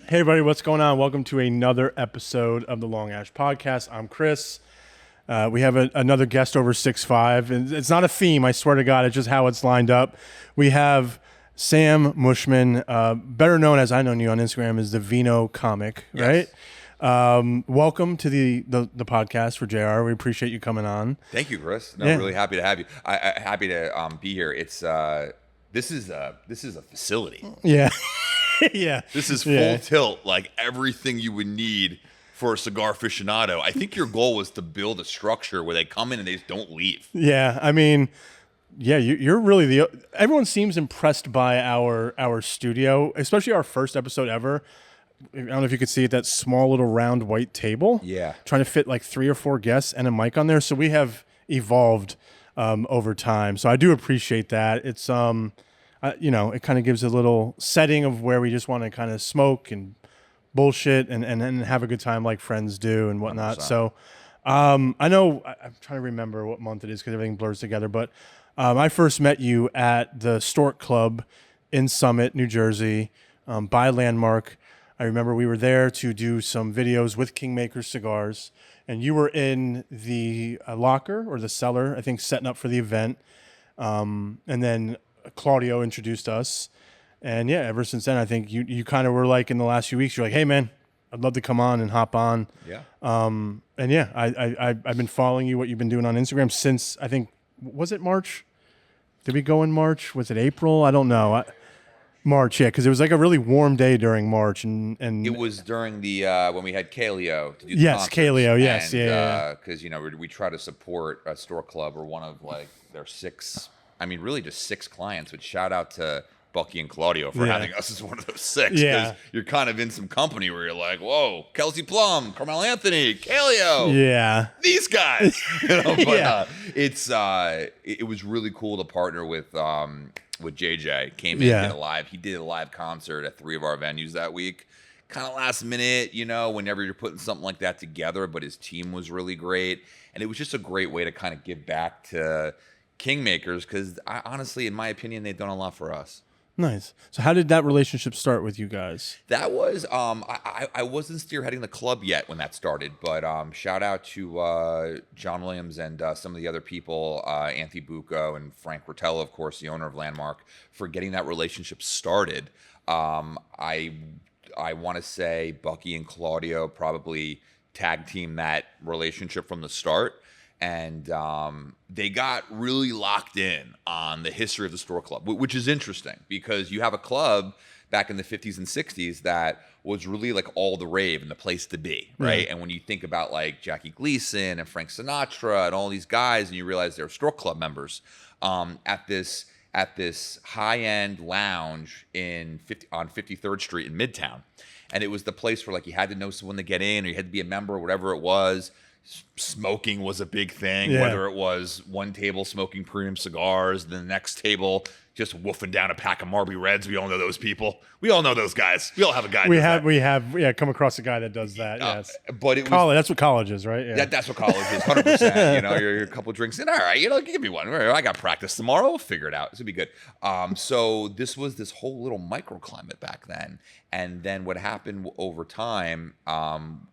Hey everybody, what's going on? Welcome to another episode of the Long Ash Podcast. I'm Chris. We have another guest over 6'5", and it's not a theme, I swear to God, it's just how it's lined up. We have Sam Mushman, better known as I know you on Instagram as the Vino Comic, right? Welcome to the podcast for JR. We appreciate you coming on. Thank you, Chris. No, really happy to have you. Happy to be here. It's this is a facility. Yeah. Yeah. This is full tilt, like everything you would need for a cigar aficionado. I think your goal was to build a structure where they come in and they just don't leave. Yeah, I mean, yeah, you're really everyone seems impressed by our studio, especially our first episode ever. I don't know if you could see it, that small little round white table. Yeah. Trying to fit like 3 or 4 guests and a mic on there. So we have evolved over time. So I do appreciate that. It's it kind of gives a little setting of where we just want to kind of smoke and bullshit and have a good time like friends do and whatnot. 100%. So I know I'm trying to remember what month it is because everything blurs together. But I first met you at the Stork Club in Summit, New Jersey, by Landmark. I remember we were there to do some videos with Kingmaker Cigars, and you were in the locker or the cellar, I think, setting up for the event. And then Claudio introduced us, and yeah, ever since then, I think you kind of were like in the last few weeks, you're like, hey man, I'd love to come on and hop on. Yeah. And yeah, I've been following you, what you've been doing on Instagram since, I think, was it March? Did we go in March? Was it April? I don't know. March, yeah, because it was like a really warm day during March, and It was during the when we had Kaleo to do the yes, concerts. Kaleo, yes, and, yeah. Because we try to support a store club or one of like their 6. I mean, really just 6 clients. But shout out to Bucky and Claudio for having us as one of those 6. Because you're kind of in some company where you're like, whoa, Kelsey Plum, Carmel Anthony, Kaleo. Yeah. These guys. But it was really cool to partner with JJ. Came in, he did a live concert at 3 of our venues that week. Kind of last minute, whenever you're putting something like that together, but his team was really great. And it was just a great way to kind of give back to Kingmakers, because honestly, in my opinion, they've done a lot for us. Nice. So how did that relationship start with you guys? That was I wasn't spearheading the club yet when that started, but shout out to John Williams and some of the other people, Anthony Bucco and Frank Rotella, of course, the owner of Landmark, for getting that relationship started. I want to say Bucky and Claudio probably tag team that relationship from the start. And they got really locked in on the history of the store club, which is interesting because you have a club back in the 50s and 60s that was really like all the rave and the place to be, right? And when you think about like Jackie Gleason and Frank Sinatra and all these guys, and you realize they're store club members at this high-end lounge on 53rd Street in Midtown. And it was the place where like you had to know someone to get in, or you had to be a member, or whatever it was. Smoking was a big thing, whether it was one table smoking premium cigars, the next table just woofing down a pack of Marby Reds. We all know those people. We all know those guys. We all have a guy. We have come across a guy that does that. Yes, but it college. That's what college is, right? Yeah, that's what college is. 100%. You're a couple drinks in. All right, give me one. I got practice tomorrow. We'll figure it out. It's gonna be good. So this was this whole little microclimate back then. And then what happened over time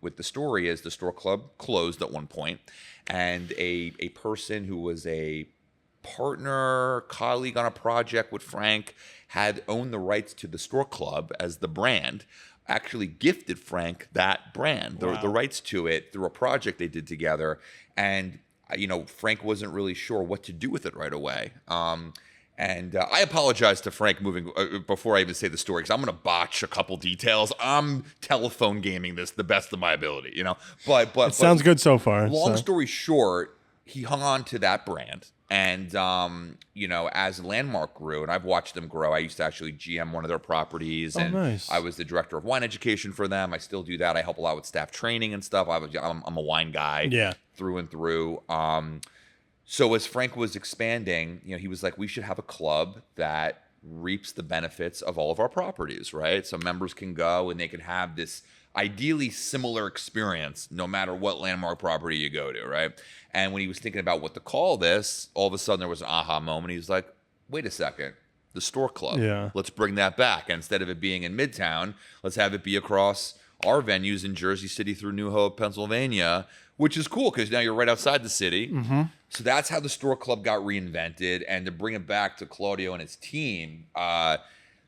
with the story is the store club closed at one point, and a person who was a partner, colleague on a project with Frank had owned the rights to the store club as the brand, actually gifted Frank that brand, the rights to it through a project they did together. And, Frank wasn't really sure what to do with it right away. And I apologize to Frank before I even say the story, because I'm going to botch a couple details. I'm telephone gaming this the best of my ability, But it sounds good so far. Long story short, he hung on to that brand. And, as Landmark grew, and I've watched them grow, I used to actually GM one of their properties. And nice. I was the director of wine education for them. I still do that. I help a lot with staff training and stuff. I'm a wine guy through and through. So as Frank was expanding, he was like, we should have a club that reaps the benefits of all of our properties, right? So members can go and they can have this ideally similar experience no matter what Landmark property you go to, right? And when he was thinking about what to call this, all of a sudden there was an aha moment. He was like, wait a second. the Stork Club. Yeah. Let's bring that back. And instead of it being in Midtown, let's have it be across our venues in Jersey City through New Hope, Pennsylvania, which is cool because now you're right outside the city. So that's how the Stork Club got reinvented. And to bring it back to Claudio and his team,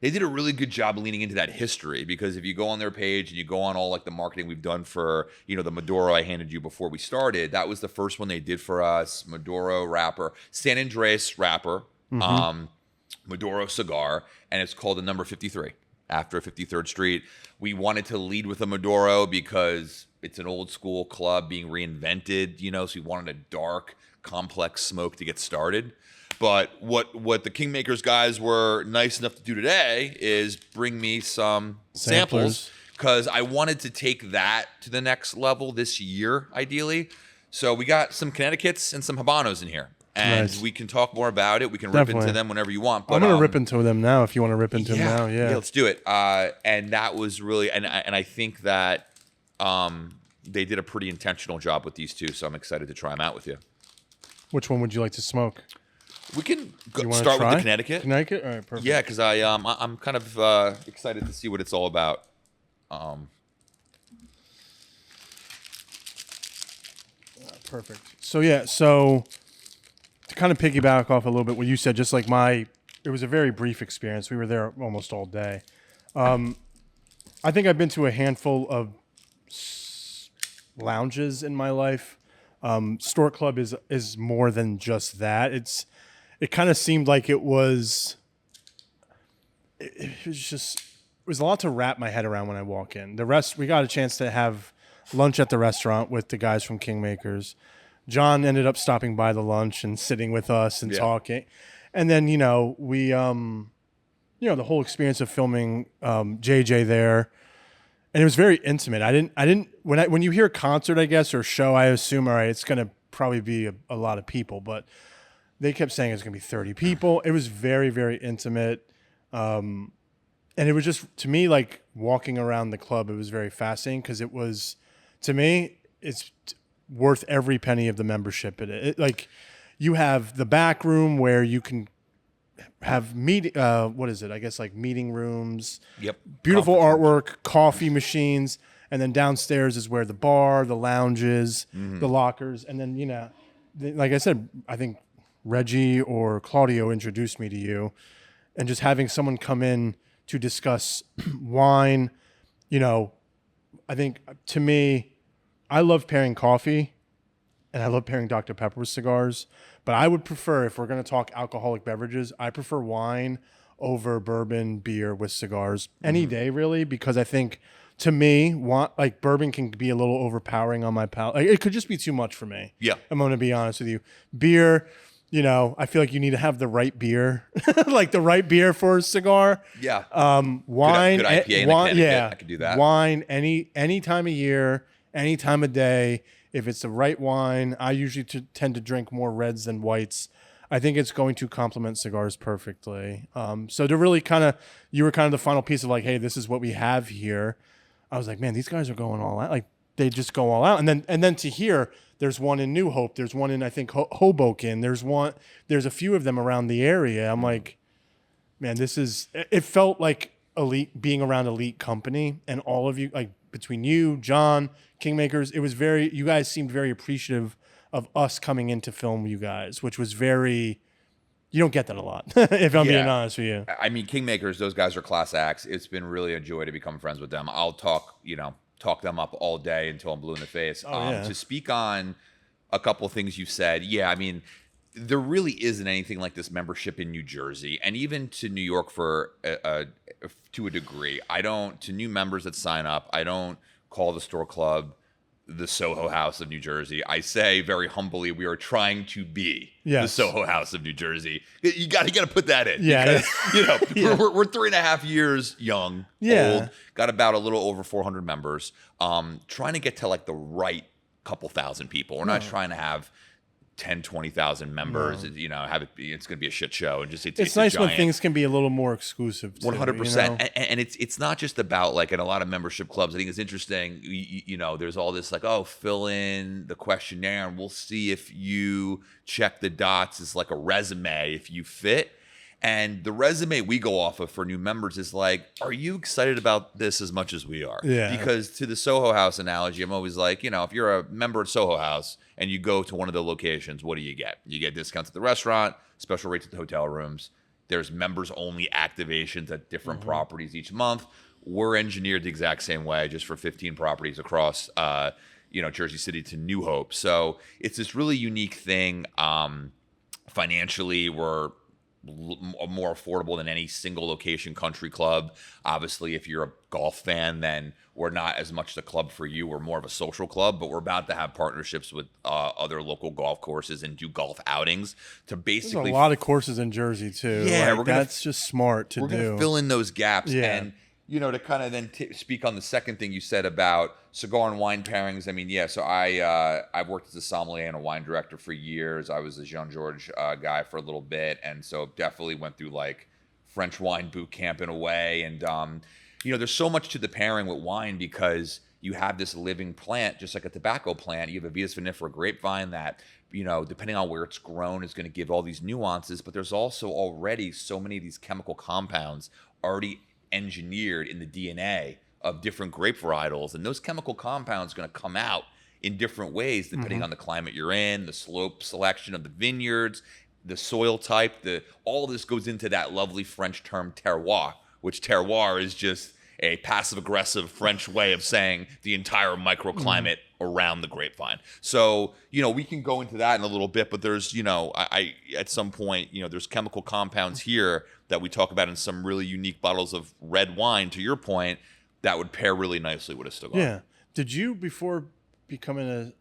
they did a really good job leaning into that history, because if you go on their page and you go on all like the marketing we've done for, the Maduro I handed you before we started, that was the first one they did for us. Maduro wrapper, San Andres wrapper, Maduro cigar, and it's called the number 53 after 53rd Street. We wanted to lead with a Maduro because it's an old school club being reinvented, so we wanted a dark, complex smoke to get started. But what the Kingmakers guys were nice enough to do today is bring me some samples, because I wanted to take that to the next level this year, ideally. So we got some Connecticut's and some Habanos in here. And we can talk more about it. We can rip into them whenever you want. But I'm going to rip into them now if you want to rip into them now. Yeah, let's do it. And that was really, and I think that they did a pretty intentional job with these two. So I'm excited to try them out with you. Which one would you like to smoke? We can start with the Connecticut. Connecticut? All right, perfect. Yeah, because I'm kind of excited to see what it's all about. Perfect. So to kind of piggyback off a little bit what you said, just like it was a very brief experience. We were there almost all day. I think I've been to a handful of lounges in my life. Stork Club is more than just that. It kind of seemed like it was a lot to wrap my head around when I walk in. We got a chance to have lunch at the restaurant with the guys from Kingmakers. John ended up stopping by the lunch and sitting with us and talking. And then, we, the whole experience of filming JJ there, and it was very intimate. When you hear concert, I guess, or show, I assume, all right, it's going to probably be a lot of people, but they kept saying it's going to be 30 people. It was very, very intimate. And it was just, to me, like walking around the club, it was very fascinating because it was, to me, it's worth every penny of the membership. Like, you have the back room where you can have meeting rooms. Yep. Beautiful artwork, coffee machines, and then downstairs is where the bar, the lounges, the lockers, and then like I said, I think Reggie or Claudio introduced me to you, and just having someone come in to discuss wine, I think, to me, I love pairing coffee and I love pairing Dr. Pepper with cigars, but I would prefer, if we're going to talk alcoholic beverages, I prefer wine over bourbon, beer with cigars any day, really, because I think, to me, bourbon can be a little overpowering on my palate. Like, it could just be too much for me. Yeah. I'm going to be honest with you. Beer, I feel like you need to have the right beer, like the right beer for a cigar. Yeah. Wine, good IPA in the Connecticut. I could do that. Wine, any time of year, any time of day. If it's the right wine, I usually tend to drink more reds than whites. I think it's going to complement cigars perfectly. So to really you were kind of the final piece of like, hey, this is what we have here. I was like, man, these guys are going all out. Like, they just go all out. And then to hear, there's one in New Hope. There's one in, I think, Hoboken. There's a few of them around the area. I'm like, man, it felt like elite, being around elite company, and all of you, like between you, John, Kingmakers, you guys seemed very appreciative of us coming in to film you guys, which was you don't get that a lot, if I'm being honest with you. I mean, Kingmakers, those guys are class acts. It's been really a joy to become friends with them. I'll talk them up all day until I'm blue in the face. To speak on a couple of things you said, I mean, there really isn't anything like this membership in New Jersey, and even to New York to a degree. To new members that sign up, I don't call the Stork Club the Soho House of New Jersey. I say very humbly, we are trying to be the Soho House of New Jersey. You got to put that in. Yeah. Because, we're 3.5 years young, old, got about a little over 400 members. Trying to get to like the right couple thousand people. We're not trying to have 10, 20,000 members, it's going to be a shit show. And it's nice when things can be a little more exclusive too, 100%. And it's not just about, like, in a lot of membership clubs, I think it's interesting, there's all this like, oh, fill in the questionnaire and we'll see if you check the dots as like a resume, if you fit. And the resume we go off of for new members is like, are you excited about this as much as we are? Yeah. Because to the Soho House analogy, I'm always like, if you're a member at Soho House and you go to one of the locations, what do you get? You get discounts at the restaurant, special rates at the hotel rooms. There's members only activations at different properties each month. We're engineered the exact same way, just for 15 properties across, Jersey City to New Hope. So it's this really unique thing. Financially, we're more affordable than any single location country club. Obviously, if you're a golf fan, then we're not as much the club for you. We're more of a social club, but we're about to have partnerships with other local golf courses and do golf outings to basically. There's a lot of courses in Jersey too. Yeah, that's just smart to do. We're going to fill in those gaps. Yeah. And to kind of then speak on the second thing you said about cigar and wine pairings. I mean, so I've worked as a sommelier and a wine director for years. I was a Jean Georges guy for a little bit, and so definitely went through like French wine boot camp in a way. And there's so much to the pairing with wine because you have this living plant, just like a tobacco plant. You have a Vitis vinifera grapevine that, depending on where it's grown, is going to give all these nuances. But there's also already so many of these chemical compounds already engineered in the DNA of different grape varietals, and those chemical compounds are going to come out in different ways depending on the climate you're in, the slope selection of the vineyards, the soil type. All this goes into that lovely French term terroir, which terroir is just a passive-aggressive French way of saying the entire microclimate around the grapevine. So, we can go into that in a little bit, but there's, I at some point, there's chemical compounds here that we talk about in some really unique bottles of red wine, to your point, that would pair really nicely with a cigar. Yeah. Did you, before becoming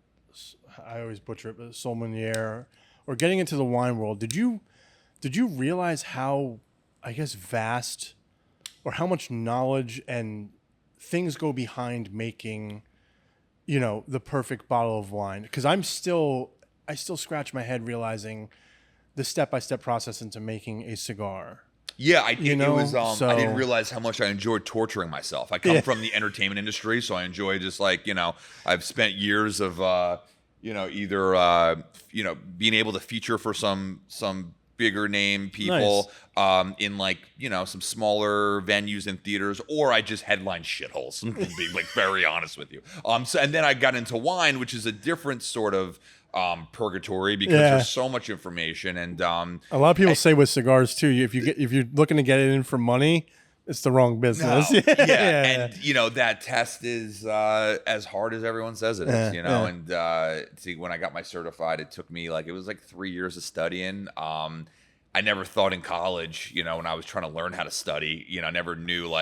I always butcher it, a sommelier, or getting into the wine world, did you realize how, I guess, vast or how much knowledge and things go behind making, the perfect bottle of wine? Because I still scratch my head realizing the step-by-step process into making a cigar. Yeah, it was. So, I didn't realize how much I enjoyed torturing myself. I come from the entertainment industry, so I enjoy just like I've spent years of either being able to feature for some bigger name people in like some smaller venues and theaters, or I just headline shitholes. Being like very honest with you. And then I got into wine, which is a different sort of purgatory because there's so much information, and a lot of people say with cigars too, if you're looking to get it in for money, it's the wrong business. No. And that test is as hard as everyone says it is. And see, when I got my certified, it took me it was 3 years of studying. I never thought in college, when I was trying to learn how to study, I never knew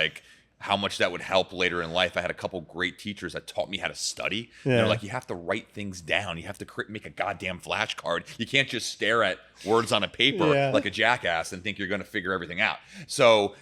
how much that would help later in life. I had a couple great teachers that taught me how to study. Yeah. They're like, you have to write things down. You have to make a goddamn flashcard. You can't just stare at words on a paper like a jackass and think you're going to figure everything out. So,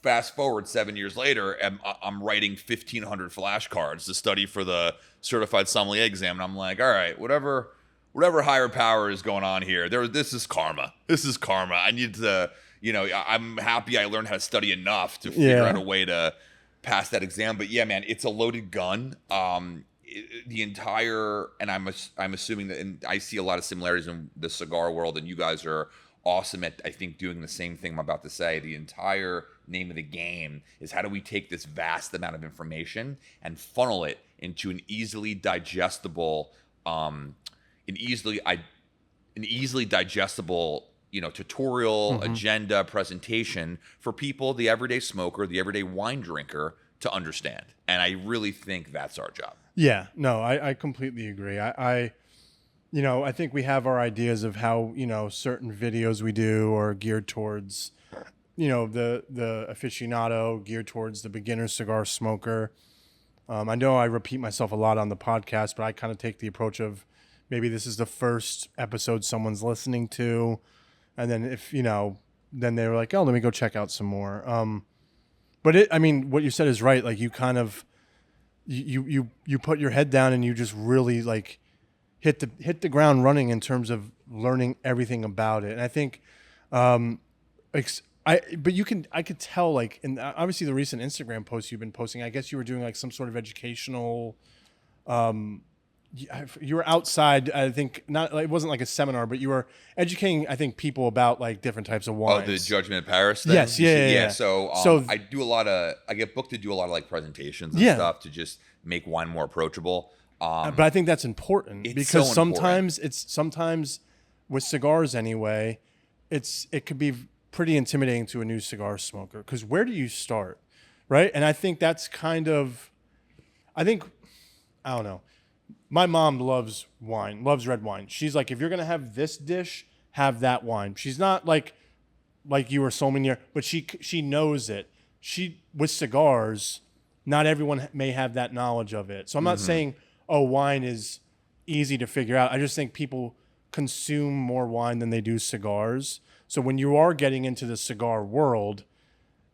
fast forward 7 years later, I'm writing 1,500 flashcards to study for the certified sommelier exam. And I'm like, all right, whatever higher power is going on here, this is karma. This is karma. I need to... I'm happy I learned how to study enough to figure out a way to pass that exam. But yeah, man, it's a loaded gun. The entire, and I'm assuming that, and I see a lot of similarities in the cigar world, and you guys are awesome at, I think, doing the same thing I'm about to say. The entire name of the game is how do we take this vast amount of information and funnel it into an easily digestible, tutorial, agenda, presentation for people, the everyday smoker, the everyday wine drinker, to understand. And I really think that's our job. Yeah, no, I completely agree. I think we have our ideas of how, certain videos we do are geared towards, the aficionado, geared towards the beginner cigar smoker. I know I repeat myself a lot on the podcast, but I kind of take the approach of maybe this is the first episode someone's listening to. And then if, then they were like, oh, let me go check out some more. But what you said is right. Like you kind of, you put your head down and you just really hit the ground running in terms of learning everything about it. And I think, I could tell in obviously the recent Instagram posts you've been posting, I guess you were doing some sort of educational, you were outside. I think not. It wasn't like a seminar, but you were educating. I think people about like different types of wines. Oh, the Judgment of Paris thing? Yes, yeah. So, So I do a lot of, I get booked to do a lot of like presentations and Yeah. stuff to just make wine more approachable. but I think that's important It's because so important. sometimes with cigars anyway, it could be pretty intimidating to a new cigar smoker because where do you start, right? And I think that's kind of, I think, I don't know. My mom loves wine, loves red wine. She's like, if you're gonna have this dish, have that wine. She's not like you were Sommelier, but she knows it. She with cigars, not everyone may have that knowledge of it. So I'm not saying, oh, wine is easy to figure out. I just think people consume more wine than they do cigars. So when you are getting into the cigar world,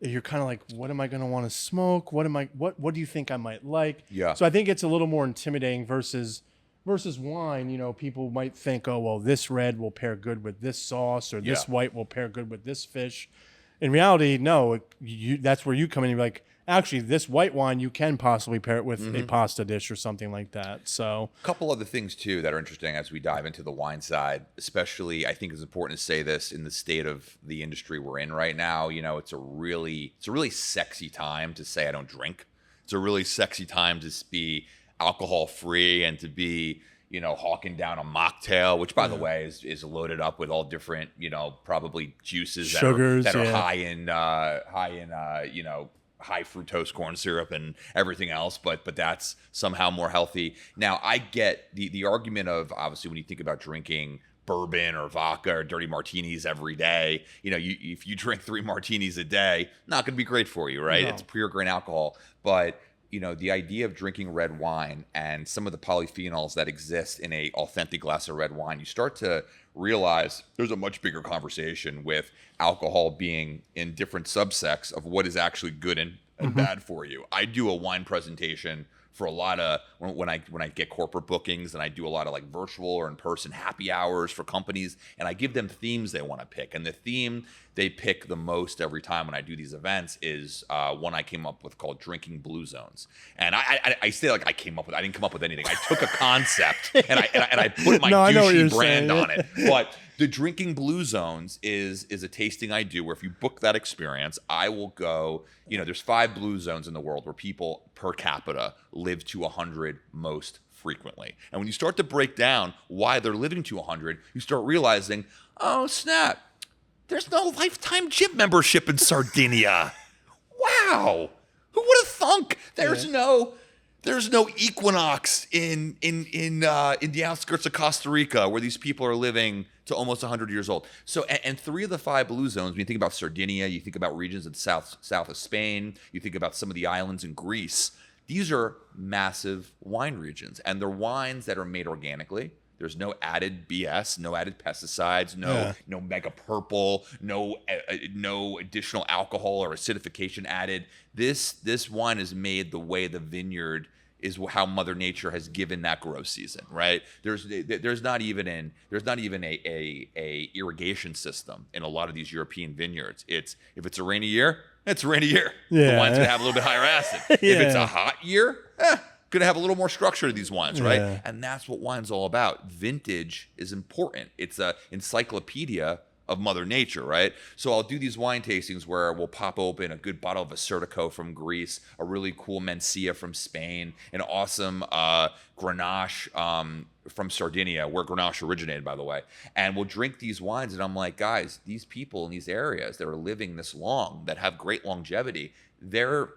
you're kind of like, what am I going to want to smoke? What do you think I might like? Yeah. So I think it's a little more intimidating versus wine. You know, people might think, oh, well, this red will pair good with this sauce, or this Yeah. white will pair good with this fish. In reality, no, that's where you come in. You're like, actually, this white wine, you can possibly pair it with a pasta dish or something like that. So A couple other things too that are interesting as we dive into the wine side, especially I think it's important to say this in the state of the industry we're in right now. You know, it's a really sexy time to say I don't drink. It's a really sexy time to be alcohol free and to be, you know, hawking down a mocktail, which by the way is loaded up with all different, you know, probably juices Sugars, that are yeah. high in you know, high fructose corn syrup and everything else, but that's somehow more healthy. Now, I get the argument of, obviously, when you think about drinking bourbon or vodka or dirty martinis every day, you know, if you drink 3 martinis a day, not going to be great for you, right? No. It's pure grain alcohol. But, you know, the idea of drinking red wine and some of the polyphenols that exist in a authentic glass of red wine, you start to realize there's a much bigger conversation with alcohol being in different subsects of what is actually good and bad for you. I do a wine presentation for a lot of when I get corporate bookings, and I do a lot of like virtual or in-person happy hours for companies, and I give them themes they want to pick. And the theme they pick the most every time when I do these events is one I came up with called Drinking Blue Zones. And I say like I didn't come up with anything. I took a concept and I put my No, I know what you're douchey brand saying. on it. But the Drinking Blue Zones is a tasting I do where if you book that experience, I will go, you know, there's 5 blue zones in the world where people per capita live to 100 most frequently. And when you start to break down why they're living to 100, you start realizing, oh, snap, there's no lifetime gym membership in Sardinia. Wow. Who would have thunk? There's no equinox in the outskirts of Costa Rica where these people are living to almost 100 years old. So, and 3 of the 5 blue zones, when you think about Sardinia, you think about regions in the south of Spain, you think about some of the islands in Greece, these are massive wine regions. And they're wines that are made organically. There's no added BS, no added pesticides, no mega purple, no additional alcohol or acidification added. This wine is made the way the vineyard is, how Mother Nature has given that growth season, right? There's not even a irrigation system in a lot of these European vineyards. If it's a rainy year, it's a rainy year. Yeah. The wine's gonna have a little bit higher acid. If it's a hot year, gonna have a little more structure to these wines, right? Yeah. And that's what wine's all about. Vintage is important. It's a encyclopedia of Mother Nature, right? So I'll do these wine tastings where we'll pop open a good bottle of Assyrtiko from Greece, a really cool Mencia from Spain, an awesome Grenache from Sardinia, where Grenache originated, by the way. And we'll drink these wines, and I'm like, guys, these people in these areas that are living this long, that have great longevity, they're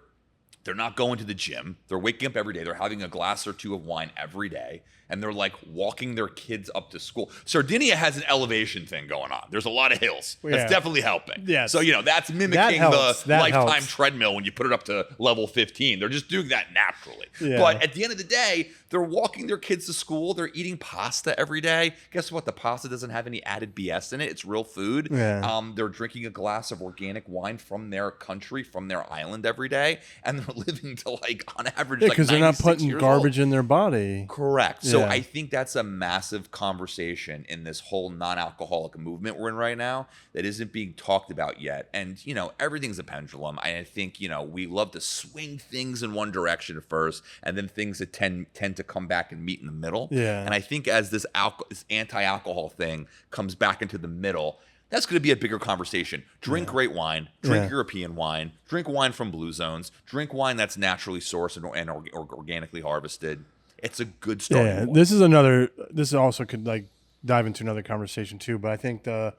not going to the gym. They're waking up every day. They're having a glass or 2 of wine every day. And they're like walking their kids up to school. Sardinia has an elevation thing going on. There's a lot of hills. Yeah. That's definitely helping. Yes. So, you know, that's mimicking That helps. the That lifetime helps. treadmill when you put it up to level 15. They're just doing that naturally. Yeah. But at the end of the day, they're walking their kids to school. They're eating pasta every day. Guess what? The pasta doesn't have any added BS in it. It's real food. Yeah. They're drinking a glass of organic wine from their country, from their island every day. And they're living to like on average Yeah, like because they're not 96 putting years garbage old. in their body. Correct. So Yeah. I think that's a massive conversation in this whole non-alcoholic movement we're in right now that isn't being talked about yet. And, you know, everything's a pendulum. I think, you know, we love to swing things in one direction at first, and then things that tend to come back and meet in the middle. Yeah. And I think as this anti-alcohol thing comes back into the middle, that's going to be a bigger conversation. Drink great wine, drink European wine, drink wine from blue zones, drink wine that's naturally sourced and organically harvested. It's a good starting Yeah, point. this also could like dive into another conversation too, but I think I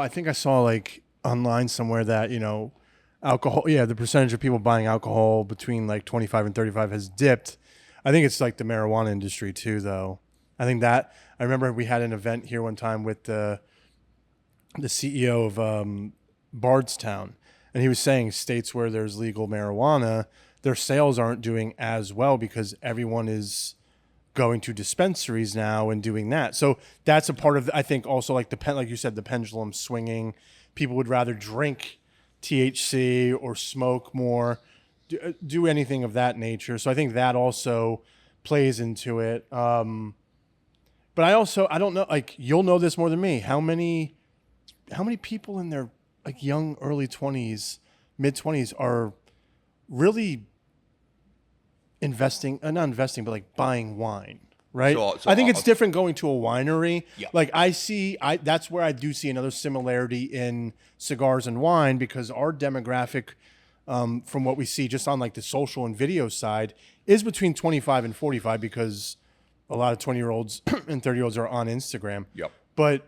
think I saw like online somewhere that, you know, alcohol, the percentage of people buying alcohol between like 25 and 35 has dipped. I think it's like the marijuana industry too, though. I think that I remember we had an event here one time with the CEO of Bardstown, and he was saying states where there's legal marijuana, their sales aren't doing as well because everyone is going to dispensaries now and doing that. So that's a part of, I think, also like like you said, the pendulum swinging. People would rather drink THC or smoke more, do anything of that nature. So I think that also plays into it. But I don't know, like you'll know this more than me. How many people in their like young early 20s, mid 20s are really not investing, but like buying wine, right? So I think it's different going to a winery. Yeah. Like that's where I do see another similarity in cigars and wine, because our demographic, from what we see just on like the social and video side, is between 25 and 45, because a lot of 20-year-olds and 30-year-olds are on Instagram. Yep. But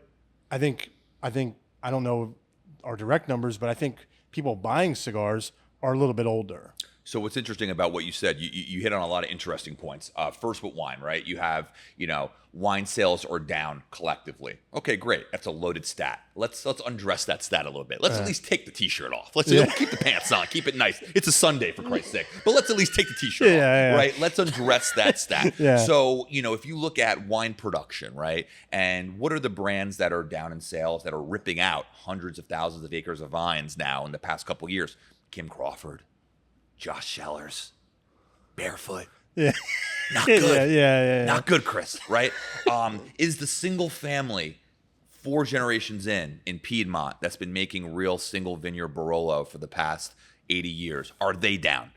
I think I don't know our direct numbers, but I think people buying cigars are a little bit older. So what's interesting about what you said, you hit on a lot of interesting points. First with wine, right? You have, you know, wine sales are down collectively. Okay, great. That's a loaded stat. Let's undress that stat a little bit. Let's at least take the t-shirt off. Let's keep the pants on. Keep it nice. It's a Sunday, for Christ's sake. But let's at least take the t-shirt off, right? Let's undress that stat. So, you know, if you look at wine production, right? And what are the brands that are down in sales that are ripping out hundreds of thousands of acres of vines now in the past couple of years? Kim Crawford, Josh Sellers, Barefoot. Yeah. Not good. Yeah. Not good, Chris, right? Is the single family 4 generations in Piedmont that's been making real single vineyard Barolo for the past 80 years, are they down?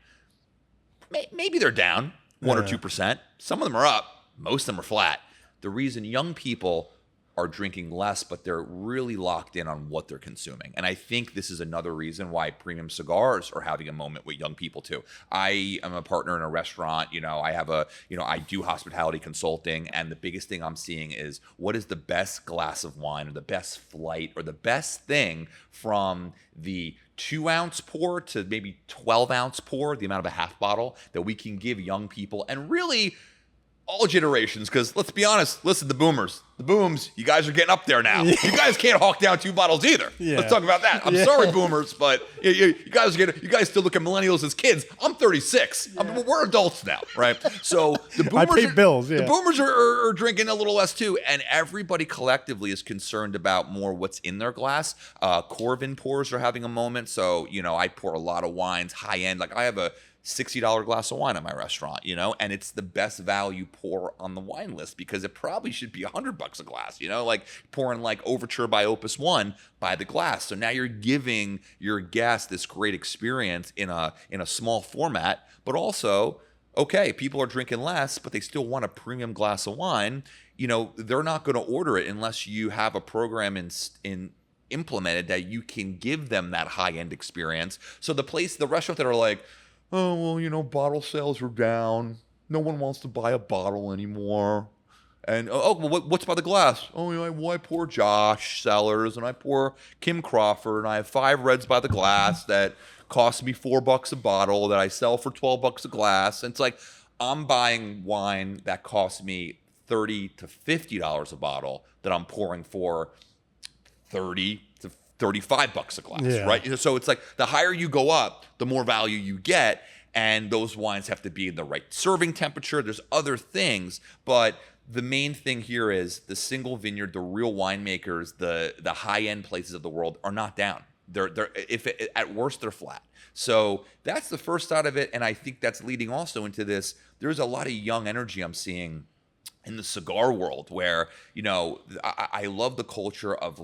Maybe they're down 1 or 2%. Some of them are up. Most of them are flat. The reason young people are drinking less, but they're really locked in on what they're consuming. And I think this is another reason why premium cigars are having a moment with young people too. I am a partner in a restaurant, I do hospitality consulting, and the biggest thing I'm seeing is what is the best glass of wine or the best flight or the best thing from the 2-ounce pour to maybe 12-ounce pour, the amount of a half bottle that we can give young people, and really all generations, because let's be honest, listen, the booms, you guys are getting up there now. You guys can't hawk down 2 bottles either. Let's talk about that. I'm sorry, boomers, but you guys still look at millennials as kids. I'm 36. We're adults now, right? So the boomers, I pay bills. The boomers are drinking a little less too, and everybody collectively is concerned about more what's in their glass. Corvin pours are having a moment, so I pour a lot of wines, high end. Like I have a $60 glass of wine at my restaurant, and it's the best value pour on the wine list because it probably should be $100 a glass, like pouring like Overture by Opus One by the glass. So now you're giving your guest this great experience in a small format, but also, okay, people are drinking less, but they still want a premium glass of wine. They're not going to order it unless you have a program in implemented that you can give them that high-end experience. So the restaurant that are like, oh, well, bottle sales are down. No one wants to buy a bottle anymore. And, well, what's by the glass? Oh, I pour Josh Sellers, and I pour Kim Crawford, and I have 5 reds by the glass that cost me $4 a bottle that I sell for $12 a glass. And it's like, I'm buying wine that costs me $30 to $50 a bottle that I'm pouring for $30 to $35 a glass, right? So it's like the higher you go up, the more value you get, and those wines have to be in the right serving temperature. There's other things, but the main thing here is the single vineyard, the real winemakers, the high-end places of the world are not down. At worst, they're flat. So that's the first side of it, and I think that's leading also into this. There's a lot of young energy I'm seeing in the cigar world where, I love the culture of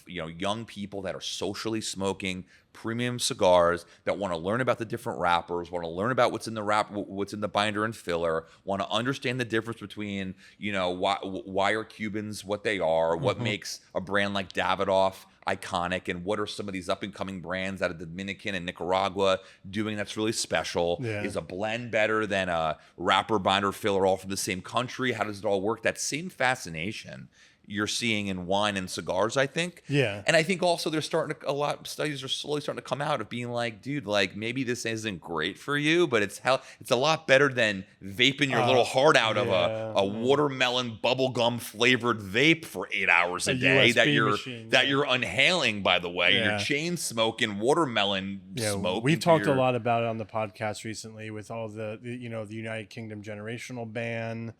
young people that are socially smoking premium cigars, that want to learn about the different wrappers, want to learn about what's in the binder and filler, want to understand the difference between, why are Cubans what they are, what makes a brand like Davidoff iconic, and what are some of these up and coming brands out of Dominican and Nicaragua doing that's really special. Is a blend better than a wrapper, binder, filler, all from the same country? How does it all work? That same fascination you're seeing in wine and cigars, I think. And I think also there's a lot of studies are slowly starting to come out of being like, dude, like maybe this isn't great for you, but it's a lot better than vaping your little heart out of a watermelon bubblegum flavored vape for 8 hours a day USB that you're inhaling, by the way. You're chain smoking watermelon smoke. We talked a lot about it on the podcast recently with all the United Kingdom generational ban.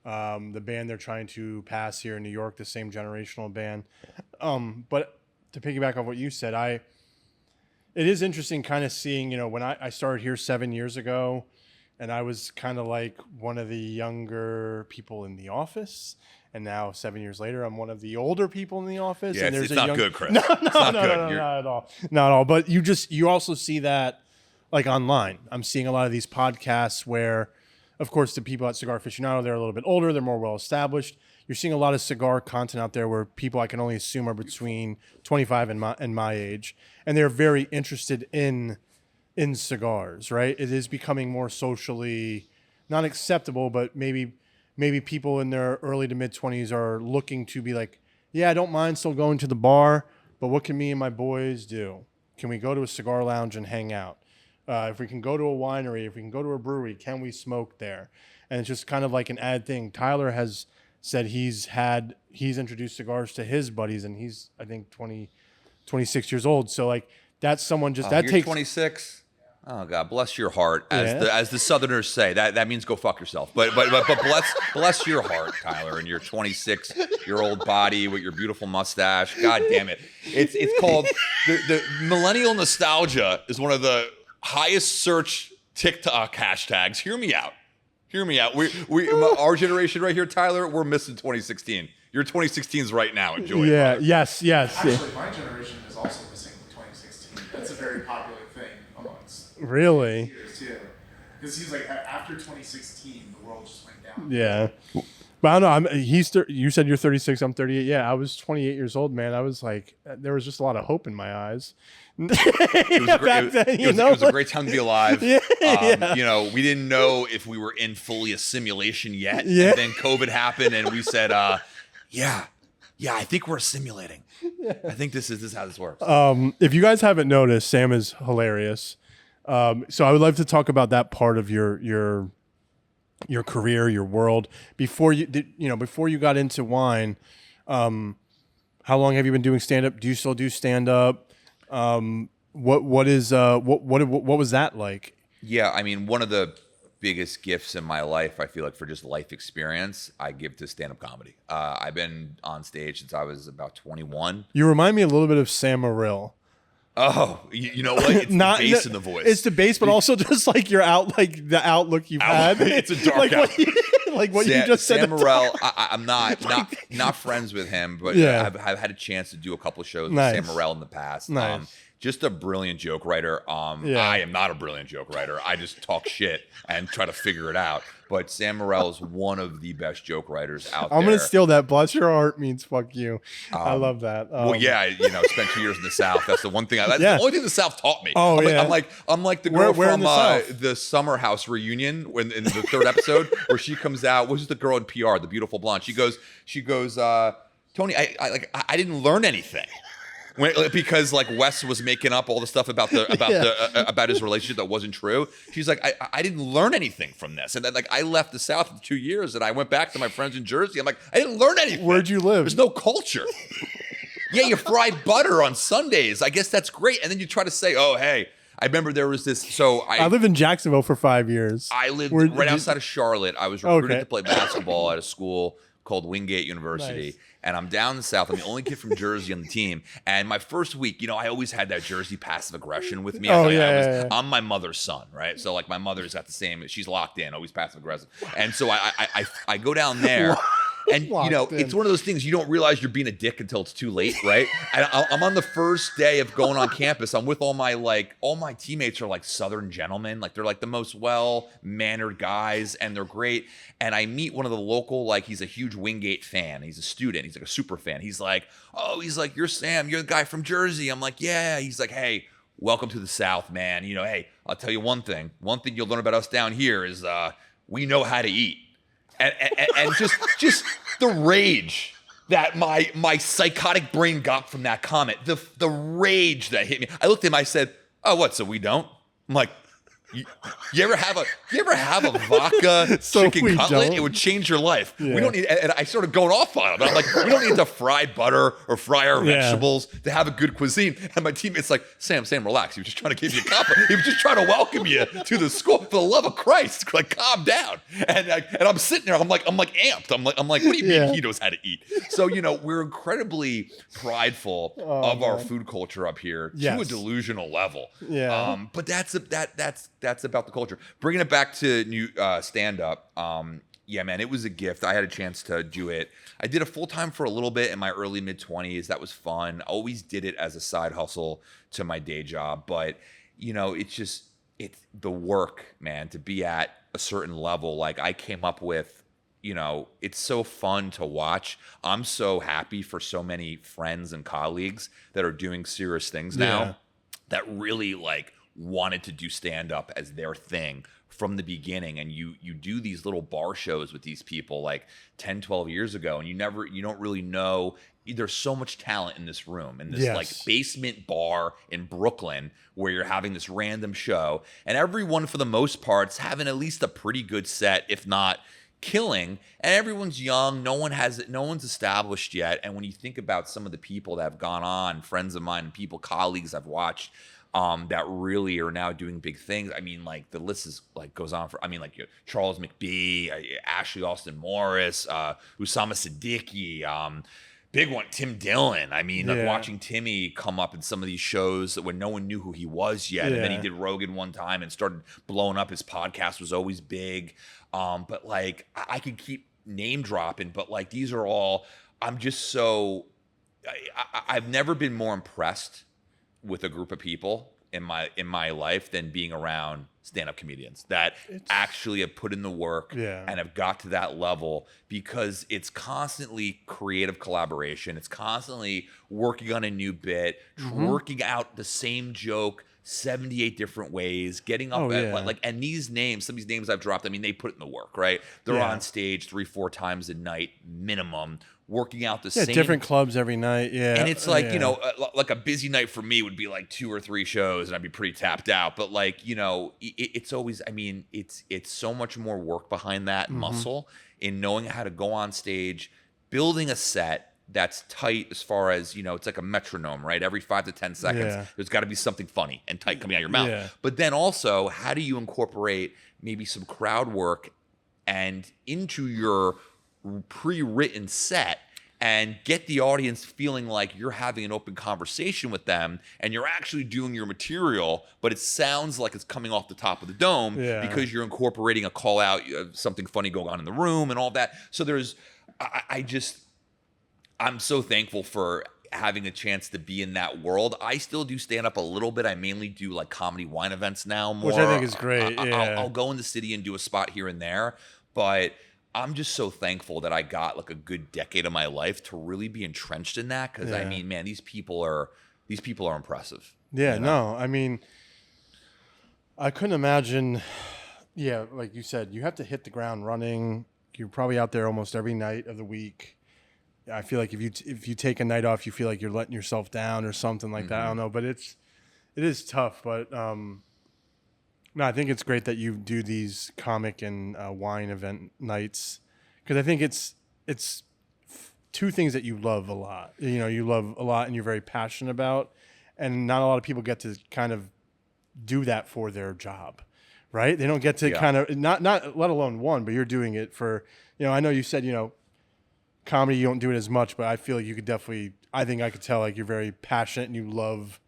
The ban they're trying to pass here in New York, the same generational ban. But to piggyback off what you said, it is interesting kind of seeing, when I started here 7 years ago, and I was kind of like one of the younger people in the office. And now 7 years later, I'm one of the older people in the office. Yeah, and it's not good, Chris. No, not at all. Not at all. But you also see that like online. I'm seeing a lot of these podcasts where, of course, the people at Cigar Aficionado, they're a little bit older, they're more well-established. You're seeing a lot of cigar content out there where people I can only assume are between 25 and my age, and they're very interested in cigars, right? It is becoming more socially, not acceptable, but maybe people in their early to mid-20s are looking to be like, yeah, I don't mind still going to the bar, but what can me and my boys do? Can we go to a cigar lounge and hang out? If we can go to a winery, if we can go to a brewery, can we smoke there? And it's just kind of like an added thing. Tyler has said he's introduced cigars to his buddies, and he's, I think, 26 years old. So like that's someone just that you're takes 26. Oh God, bless your heart, as the Southerners say. That means go fuck yourself. But bless your heart, Tyler, and your 26-year-old body with your beautiful mustache. God damn it! It's called the millennial nostalgia is one of the highest search TikTok hashtags. Hear me out. Our generation right here, Tyler, we're missing 2016. Your 2016's right now. Enjoy it. Yeah. Yes. Actually, my generation is also missing 2016. That's a very popular thing amongst Really? years too. Because he's like, after 2016, the world just went down. Yeah. But I don't know. You said you're 36. I'm 38. Yeah, I was 28 years old, man. I was like, there was just a lot of hope in my eyes. It was a great time to be alive. We didn't know if we were in fully assimilation yet. Yeah. And then COVID happened, and we said, I think we're assimilating. I think this is how this works. If you guys haven't noticed, Sam is hilarious. So I would love to talk about that part of your career, your world. Before you got into wine, how long have you been doing stand-up? Do you still do stand-up? What was that like? Yeah, I mean, one of the biggest gifts in my life, I feel like, for just life experience, I give to stand-up comedy. I've been on stage since I was about 21. You remind me a little bit of Sam Morrill. Oh, you know what? It's the bass in the voice. It's the bass, but also just like the outlook you've had. It's a dark outlook. You just said. Sam Morrill, I'm not friends with him, but Yeah. I've had a chance to do a couple of shows Nice. with Sam Morrill in the past. Nice. Just a brilliant joke writer. I am not a brilliant joke writer. I just talk shit and try to figure it out. But Sam Morrill is one of the best joke writers out there. I'm gonna steal that. Bless your heart means fuck you. I love that. Spent 2 years in the South. That's the one thing. That's the only thing the South taught me. Oh, I'm like the girl where in from the South? the Summer House reunion in the third episode where she comes out. What's the girl in PR, the beautiful blonde? She goes, Tony, I didn't learn anything. Because like Wes was making up all the stuff about his relationship that wasn't true. She's like, I didn't learn anything from this. And then like I left the South for 2 years and I went back to my friends in Jersey. I'm like, I didn't learn anything. Where'd you live? There's no culture. Yeah, you fry butter on Sundays. I guess that's great. And then you try to say, oh, hey, I remember there was this. So I lived in Jacksonville for 5 years. I lived right outside of Charlotte. I was recruited to play basketball at a school called Wingate University. Nice. And I'm down in the South. I'm the only kid from Jersey on the team. And my first week, I always had that Jersey passive aggression with me. I'm my mother's son, right? So like my mother's got the same. She's locked in, always passive aggressive. And so I go down there. And, it's one of those things you don't realize you're being a dick until it's too late, right? And I'm on the first day of going on campus. I'm with all my teammates are like Southern gentlemen. Like they're like the most well-mannered guys and they're great. And I meet one of the local, he's a huge Wingate fan. He's a student. He's like a super fan. He's like, you're Sam. You're the guy from Jersey. I'm like, yeah. He's like, hey, welcome to the South, man. Hey, I'll tell you one thing. One thing you'll learn about us down here is we know how to eat. And just the rage that my psychotic brain got from that comment, the rage that hit me. I looked at him, I said, "Oh, what? So we don't?" I'm like, you ever have a vodka chicken cutlet? It would change your life. Yeah. We don't need. And I started going off on him. I'm like, we don't need to fry butter or fry our vegetables to have a good cuisine. And my teammate's like, Sam, relax. He was just trying to give you a compliment. He was just trying to welcome you to the school. For the love of Christ, like calm down. And I'm sitting there. I'm like amped. I'm like, what do you mean he knows how to eat? So we're incredibly prideful of our food culture up here to a delusional level. Yeah. But that's about the culture. Bringing it back to new stand-up, yeah, man, it was a gift. I had a chance to do it. I did it full-time for a little bit in my early mid-20s. That was fun. Always did it as a side hustle to my day job. But, it's the work, man, to be at a certain level. Like I came up with, it's so fun to watch. I'm so happy for so many friends and colleagues that are doing serious things now that really wanted to do stand-up as their thing from the beginning. And you do these little bar shows with these people 10, 12 years ago, and you don't really know. There's so much talent in this room, in this basement bar in Brooklyn where you're having this random show, and everyone for the most part's having at least a pretty good set, if not killing, and everyone's young. No one's established yet. And when you think about some of the people that have gone on, friends of mine, colleagues I've watched, that really are now doing big things. I mean, the list is goes on for. I mean, Charles McBee, Ashley Austin Morris, Usama Siddiqui, big one, Tim Dillon. I mean, watching Timmy come up in some of these shows when no one knew who he was yet, and then he did Rogan one time and started blowing up. His podcast was always big, but I could keep name dropping, but these are all. I'm just so. I've never been more impressed with a group of people in my life than being around stand-up comedians that actually have put in the work and have got to that level, because it's constantly creative collaboration. It's constantly working on a new bit, working out the same joke 78 different ways, getting up and these names, some of these names I've dropped, I mean, they put in the work, right? They're on stage 3-4 times a night minimum, working out the same different clubs every night. And it's a busy night for me would be 2 or 3 shows and I'd be pretty tapped out. But it's always, I mean, it's so much more work behind that muscle in knowing how to go on stage, building a set that's tight as far as, it's like a metronome, right? Every 5 to 10 seconds, there's got to be something funny and tight coming out of your mouth. Yeah. But then also, how do you incorporate maybe some crowd work and into your pre-written set and get the audience feeling like you're having an open conversation with them and you're actually doing your material, but it sounds like it's coming off the top of the dome because you're incorporating a call out, something funny going on in the room and all that. So I'm so thankful for having a chance to be in that world. I still do stand up a little bit. I mainly do comedy wine events now more. Which I think is great. I'll go in the city and do a spot here and there, but I'm just so thankful that I got a good decade of my life to really be entrenched in that. Cause I mean, man, these people are impressive. Yeah, no, I mean, I couldn't imagine. Yeah. Like you said, you have to hit the ground running. You're probably out there almost every night of the week. I feel like if you take a night off, you feel like you're letting yourself down or something like that. I don't know, but it is tough. But no, I think it's great that you do these comic and wine event nights, because I think it's two things that you love a lot. You love a lot and you're very passionate about, and not a lot of people get to kind of do that for their job, right? They don't get to kind of not let alone one, but you're doing it for. I know you said comedy, you don't do it as much, but I feel like you could definitely. I think I could tell like you're very passionate and you love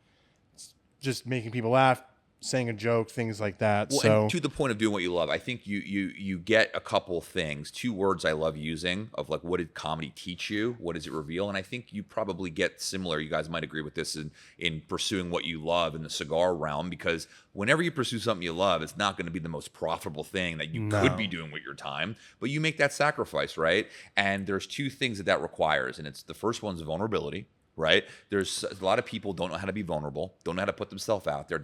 just making people laugh, saying a joke, things like that. Well, So and to the point of doing what you love, I think you get a couple things. Two words I love using of like, what did comedy teach you? What does it reveal? And I think you probably get similar. You guys might agree with this in pursuing what you love in the cigar realm, because whenever you pursue something you love, it's not going to be the most profitable thing that you could be doing with your time, but you make that sacrifice, right? And there's two things that requires, and it's the first one's vulnerability. Right? There's a lot of people don't know how to be vulnerable, don't know how to put themselves out there,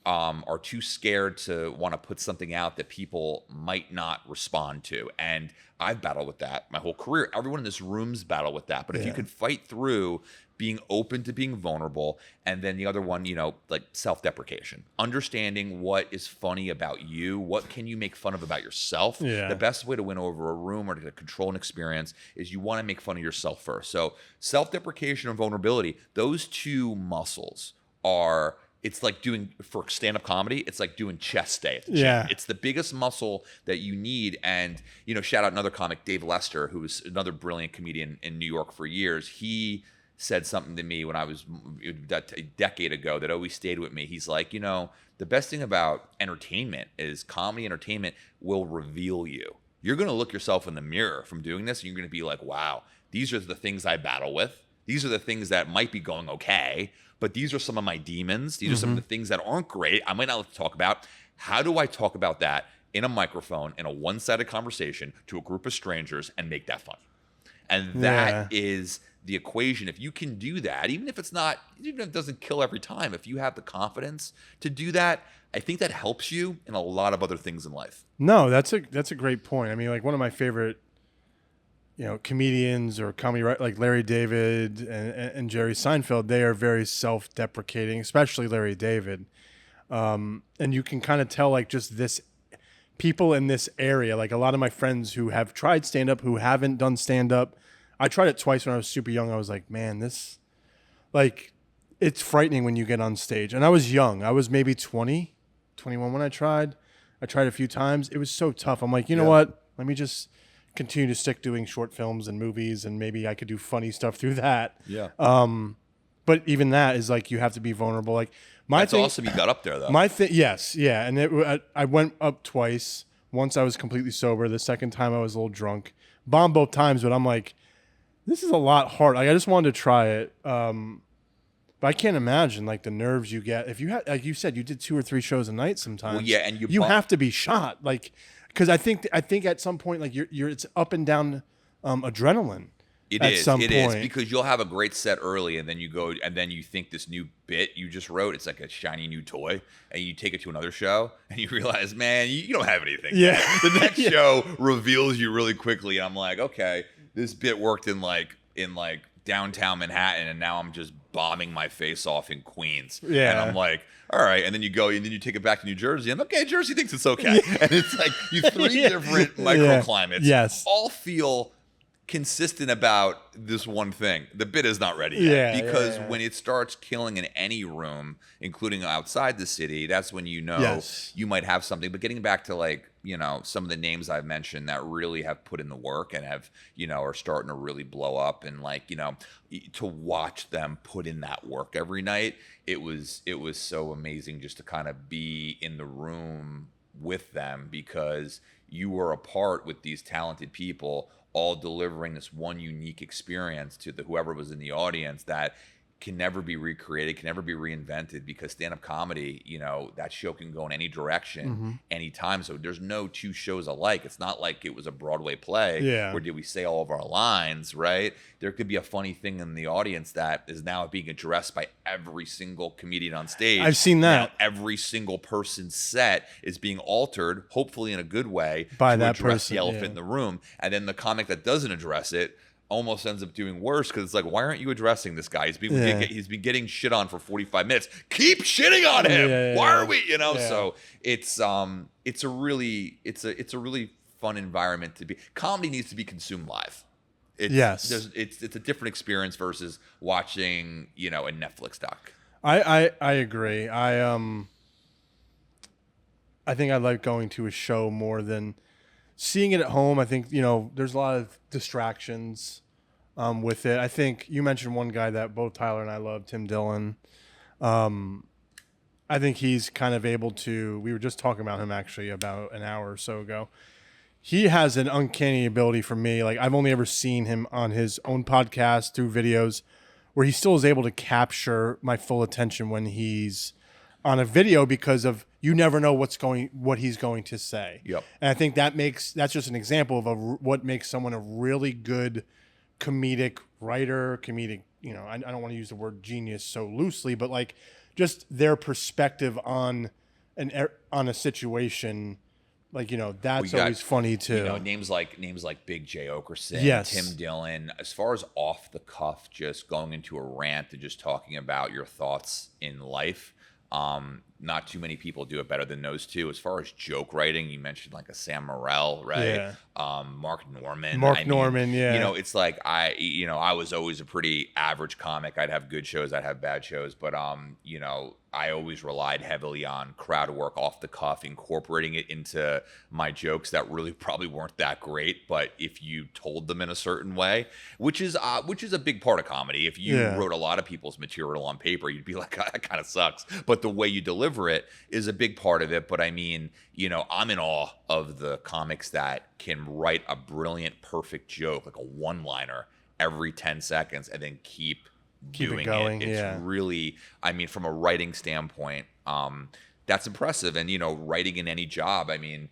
are too scared to want to put something out that people might not respond to. And I've battled with that my whole career. Everyone in this room's battled with that. But if you could fight through being open to being vulnerable, and then the other one, like self-deprecation, understanding what is funny about you, what can you make fun of about yourself. The best way to win over a room or to control an experience is you want to make fun of yourself first. So self-deprecation and vulnerability, those two muscles are, it's like doing, for stand-up comedy, it's like doing chest day at the gym. It's the biggest muscle that you need. And, shout out another comic, Dave Lester, who was another brilliant comedian in New York for years. He said something to me when I was a decade ago that always stayed with me. He's like, the best thing about entertainment is comedy entertainment will reveal you. You're going to look yourself in the mirror from doing this, and you're going to be like, wow, these are the things I battle with. These are the things that might be going okay, but these are some of my demons. These are some of the things that aren't great. I might not like to talk about. How do I talk about that in a microphone, in a one-sided conversation to a group of strangers and make that funny? And that is the equation. If you can do that, even if it doesn't kill every time, if you have the confidence to do that, I think that helps you in a lot of other things in life. No, that's a great point. I mean, like one of my favorite, comedians or comedy, like Larry David and Jerry Seinfeld, they are very self-deprecating, especially Larry David. And you can kind of tell like just this people in this area, like a lot of my friends who have tried stand-up, who haven't done stand-up. I tried it twice when I was super young. I was like, man, this, like, it's frightening when you get on stage. And I was young. I was maybe 20, 21 when I tried. I tried a few times. It was so tough. I'm like, you know what? Let me just continue to stick doing short films and movies, and maybe I could do funny stuff through that. Yeah. But even that is like, you have to be vulnerable. Like That's awesome. You got up there though. My thing, yes, yeah. And I went up twice. Once I was completely sober. The second time I was a little drunk. Bombed both times, but I'm like, this is a lot hard. Like I just wanted to try it. But I can't imagine like the nerves you get if you had, like you said, you did 2 or 3 shows a night sometimes. Well, yeah, and you have to be shot, like, because I think at some point like you're it's up and down adrenaline. It is because you'll have a great set early, and then you go, and then you think this new bit you just wrote, it's like a shiny new toy, and you take it to another show, and you realize, man, you don't have anything. Yeah, the next show reveals you really quickly, and I'm like, okay, this bit worked in like downtown Manhattan, and now I'm just bombing my face off in Queens. Yeah, and I'm like, all right, and then you go, and then you take it back to New Jersey, and okay, Jersey thinks it's okay, and it's like you 3 different microclimates, all feel consistent about this one thing. The bit is not ready yet, because when it starts killing in any room, including outside the city, that's when you you might have something. But getting back to like, some of the names I've mentioned that really have put in the work and have, are starting to really blow up, and like, to watch them put in that work every night, it was so amazing just to kind of be in the room with them, because you were a part with these talented people all delivering this one unique experience to whoever was in the audience that can never be recreated, can never be reinvented, because stand-up comedy, that show can go in any direction, anytime. So there's no 2 shows alike. It's not like it was a Broadway play where did we say all of our lines, right? There could be a funny thing in the audience that is now being addressed by every single comedian on stage. I've seen that. Now every single person's set is being altered, hopefully in a good way, by to that address person, the elephant in the room. And then the comic that doesn't address it almost ends up doing worse, because it's like, why aren't you addressing this guy? He's been getting shit on for 45 minutes. Keep shitting on him. Why are we? So it's a really fun environment to be. Comedy needs to be consumed live. It's a different experience versus watching a Netflix doc. I agree. I think I like going to a show more than seeing it at home, I think, there's a lot of distractions with it. I think you mentioned one guy that both Tyler and I love, Tim Dillon. I think he's kind of able to, we were just talking about him actually about an hour or so ago. He has an uncanny ability for me. Like, I've only ever seen him on his own podcast through videos where he still is able to capture my full attention when he's on a video, because of, you never know what he's going to say. Yep. And I think that's just an example of what makes someone a really good comedic writer, I don't want to use the word genius so loosely, but like just their perspective on a situation. Like, that's always funny too. Names like Big J Okerson, Yes. Tim Dillon. As far as off the cuff, just going into a rant and just talking about your thoughts in life. Not too many people do it better than those two. As far as joke writing, you mentioned like a Sam Morril, right? Yeah. Mark Norman. Yeah. It's like I was always a pretty average comic. I'd have good shows, I'd have bad shows, but I always relied heavily on crowd work, off the cuff, incorporating it into my jokes that really probably weren't that great, but if you told them in a certain way, which is a big part of comedy. If you wrote a lot of people's material on paper, you'd be like, that kind of sucks. But the way you deliver it is a big part of it. But I mean, I'm in awe of the comics that can write a brilliant, perfect joke, like a one-liner every 10 seconds and then keep doing it going. It's really, I mean, from a writing standpoint, that's impressive. And, writing in any job, I mean,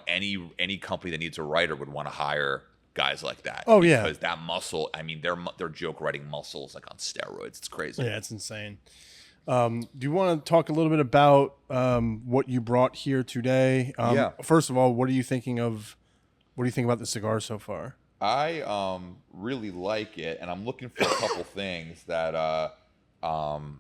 any company that needs a writer would want to hire guys like that. Oh, yeah. Because that muscle, I mean, their joke writing muscle is like on steroids. It's crazy. Yeah, it's insane. Do you want to talk a little bit about what you brought here today? First of all, what are you thinking about the cigar so far? I really like it, and I'm looking for a couple things that I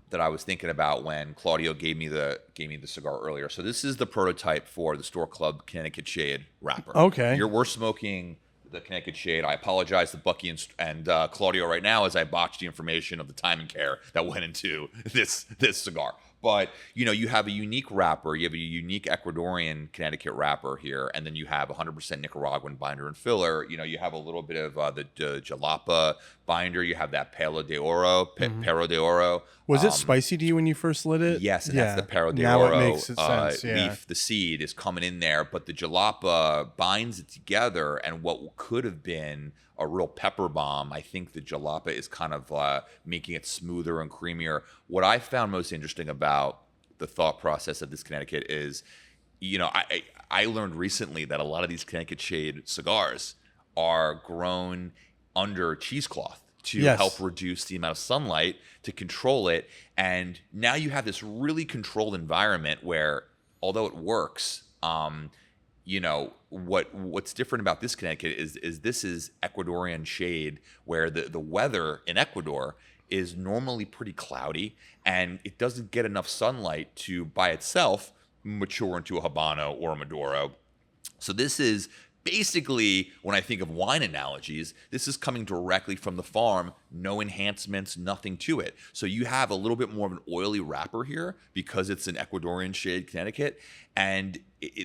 was thinking about when Claudio gave me the cigar earlier. So this is the prototype for the Store Club Connecticut Shade wrapper. Okay. We're smoking the Connecticut Shade. I apologize to Bucky and Claudio right now as I botched the information of the time and care that went into this cigar. But, you have a unique wrapper. You have a unique Ecuadorian Connecticut wrapper here, and then you have 100% Nicaraguan binder and filler. You have a little bit of the Jalapa binder. You have that Perro de Oro. Was it spicy to you when you first lit it? Yes, and that's the Perro de Now Oro it makes sense, leaf. The seed is coming in there, but the Jalapa binds it together, and what could have been a real pepper bomb, I think the Jalapa is kind of making it smoother and creamier. What I found most interesting about the thought process of this Connecticut is, I learned recently that a lot of these Connecticut Shade cigars are grown under cheesecloth to help reduce the amount of sunlight, to control it. And now you have this really controlled environment where, although it works, what's different about this Connecticut is this is Ecuadorian shade, where the weather in Ecuador is normally pretty cloudy and it doesn't get enough sunlight to by itself mature into a Habano or a Maduro. So this is basically, when I think of wine analogies, this is coming directly from the farm, no enhancements, nothing to it. So you have a little bit more of an oily wrapper here because it's an Ecuadorian shade Connecticut. And